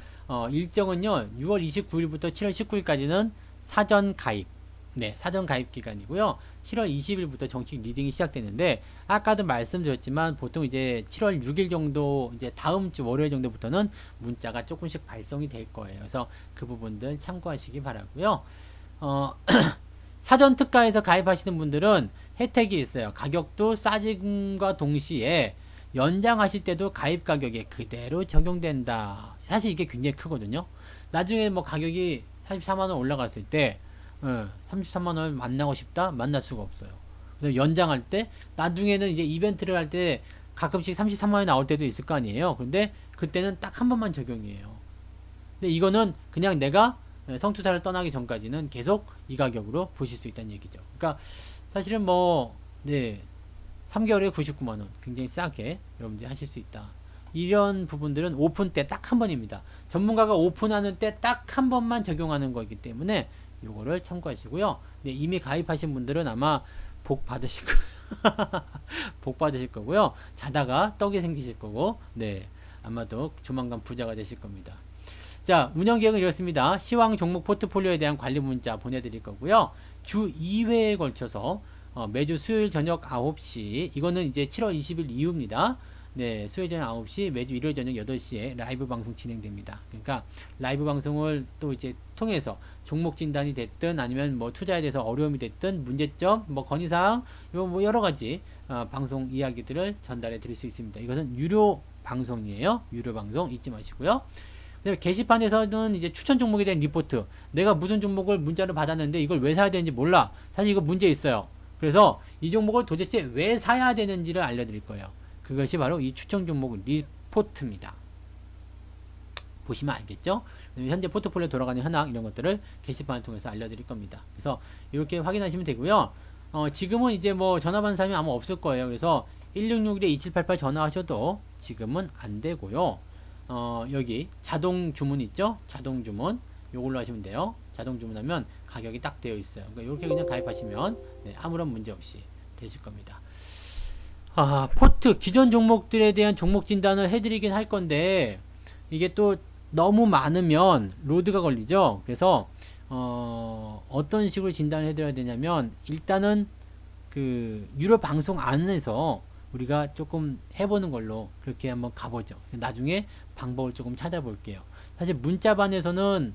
A: 일정은요, 6월 29일부터 7월 19일까지는 사전 가입. 네, 사전 가입 기간이고요. 7월 20일부터 정식 리딩이 시작되는데, 아까도 말씀드렸지만, 보통 이제 7월 6일 정도, 이제 다음 주 월요일 정도부터는 문자가 조금씩 발송이 될 거예요. 그래서 그 부분들 참고하시기 바라고요. 사전 특가에서 가입하시는 분들은 혜택이 있어요. 가격도 싸짐과 동시에 연장하실 때도 가입 가격에 그대로 적용된다. 사실 이게 굉장히 크거든요. 나중에 뭐 가격이 34만원 올라갔을 때 33만원 만나고 싶다? 만날 수가 없어요. 그래서 연장할 때 나중에는 이제 이벤트를 할 때 가끔씩 33만원이 나올 때도 있을 거 아니에요. 그런데 그때는 딱 한 번만 적용이에요. 근데 이거는 그냥 내가 성투사를 떠나기 전까지는 계속 이 가격으로 보실 수 있다는 얘기죠. 그러니까 사실은 뭐 3개월에 99만원 굉장히 싸게 여러분들이 하실 수 있다. 이런 부분들은 오픈 때 딱 한 번입니다. 전문가가 오픈하는 때 딱 한 번만 적용하는 거기 때문에 요거를 참고하시고요. 네, 이미 가입하신 분들은 아마 복 받으실 복 받으실 거고요. 자다가 떡이 생기실 거고, 네, 아마도 조만간 부자가 되실 겁니다. 자, 운영 계획은 이렇습니다. 시황 종목 포트폴리오에 대한 관리 문자 보내드릴 거고요. 주 2회에 걸쳐서 매주 수요일 저녁 9시, 이거는 이제 7월 20일 이후입니다. 네, 수요일 저녁 9시, 매주 일요일 저녁 8시에 라이브 방송 진행됩니다. 그러니까 라이브 방송을 또 이제 통해서 종목 진단이 됐든 아니면 뭐 투자에 대해서 어려움이 됐든 문제점, 뭐 건의사항, 뭐 여러 가지 방송 이야기들을 전달해 드릴 수 있습니다. 이것은 유료 방송이에요. 유료 방송 잊지 마시고요. 게시판에서는 이제 추천 종목에 대한 리포트, 내가 무슨 종목을 문자를 받았는데 이걸 왜 사야 되는지 몰라. 사실 이거 문제 있어요. 그래서 이 종목을 도대체 왜 사야 되는지를 알려드릴 거예요. 그것이 바로 이 추천 종목 리포트입니다. 보시면 알겠죠? 현재 포트폴리오 돌아가는 현황 이런 것들을 게시판을 통해서 알려드릴 겁니다. 그래서 이렇게 확인하시면 되고요. 지금은 이제 뭐 전화 받는 사람이 아마 없을 거예요. 그래서 1661-2788 전화하셔도 지금은 안 되고요. 여기 자동 주문 있죠? 자동 주문 요걸로 하시면 돼요. 자동 주문하면 가격이 딱 되어 있어요. 그러니까 이렇게 그냥 가입하시면 아무런 문제 없이 되실 겁니다. 포트 기존 종목들에 대한 종목 진단을 해드리긴 할 건데 이게 또 너무 많으면 로드가 걸리죠. 그래서 어떤 식으로 진단을 해드려야 되냐면 일단은 그 유료 방송 안에서 우리가 조금 해보는 걸로 그렇게 한번 가보죠. 나중에 방법을 조금 찾아볼게요. 사실 문자반에서는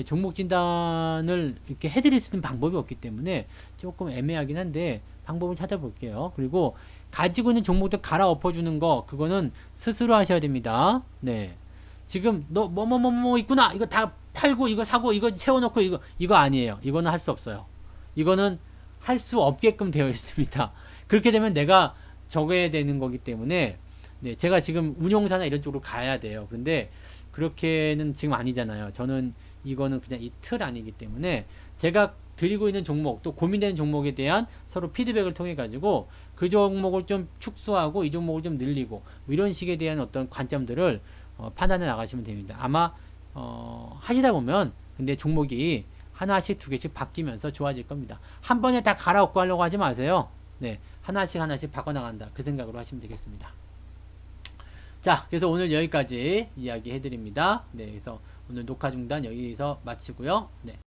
A: 종목 진단을 이렇게 해드릴 수 있는 방법이 없기 때문에 조금 애매하긴 한데 방법을 찾아볼게요. 그리고 가지고 있는 종목들 갈아엎어주는 거 그거는 스스로 하셔야 됩니다. 네, 지금 너 뭐뭐뭐뭐 있구나 이거 다 팔고 이거 사고 이거 채워놓고 이거 아니에요. 이거는 할 수 없어요. 이거는 할 수 없게끔 되어 있습니다. 그렇게 되면 내가 적어야 되는 거기 때문에 제가 지금 운용사나 이런 쪽으로 가야 돼요. 그런데 그렇게는 지금 아니잖아요. 저는 이거는 그냥 이 틀 아니기 때문에 제가 드리고 있는 종목 또 고민되는 종목에 대한 서로 피드백을 통해 가지고 그 종목을 좀 축소하고 이 종목을 좀 늘리고 뭐 이런 식에 대한 어떤 관점들을 판단해 나가시면 됩니다. 아마 하시다 보면 근데 종목이 하나씩 두 개씩 바뀌면서 좋아질 겁니다. 한 번에 다 갈아엎고 하려고 하지 마세요. 네, 하나씩 바꿔나간다 그 생각으로 하시면 되겠습니다. 자, 그래서 오늘 여기까지 이야기 해드립니다. 네, 그래서 오늘 녹화 중단 여기서 마치고요. 네.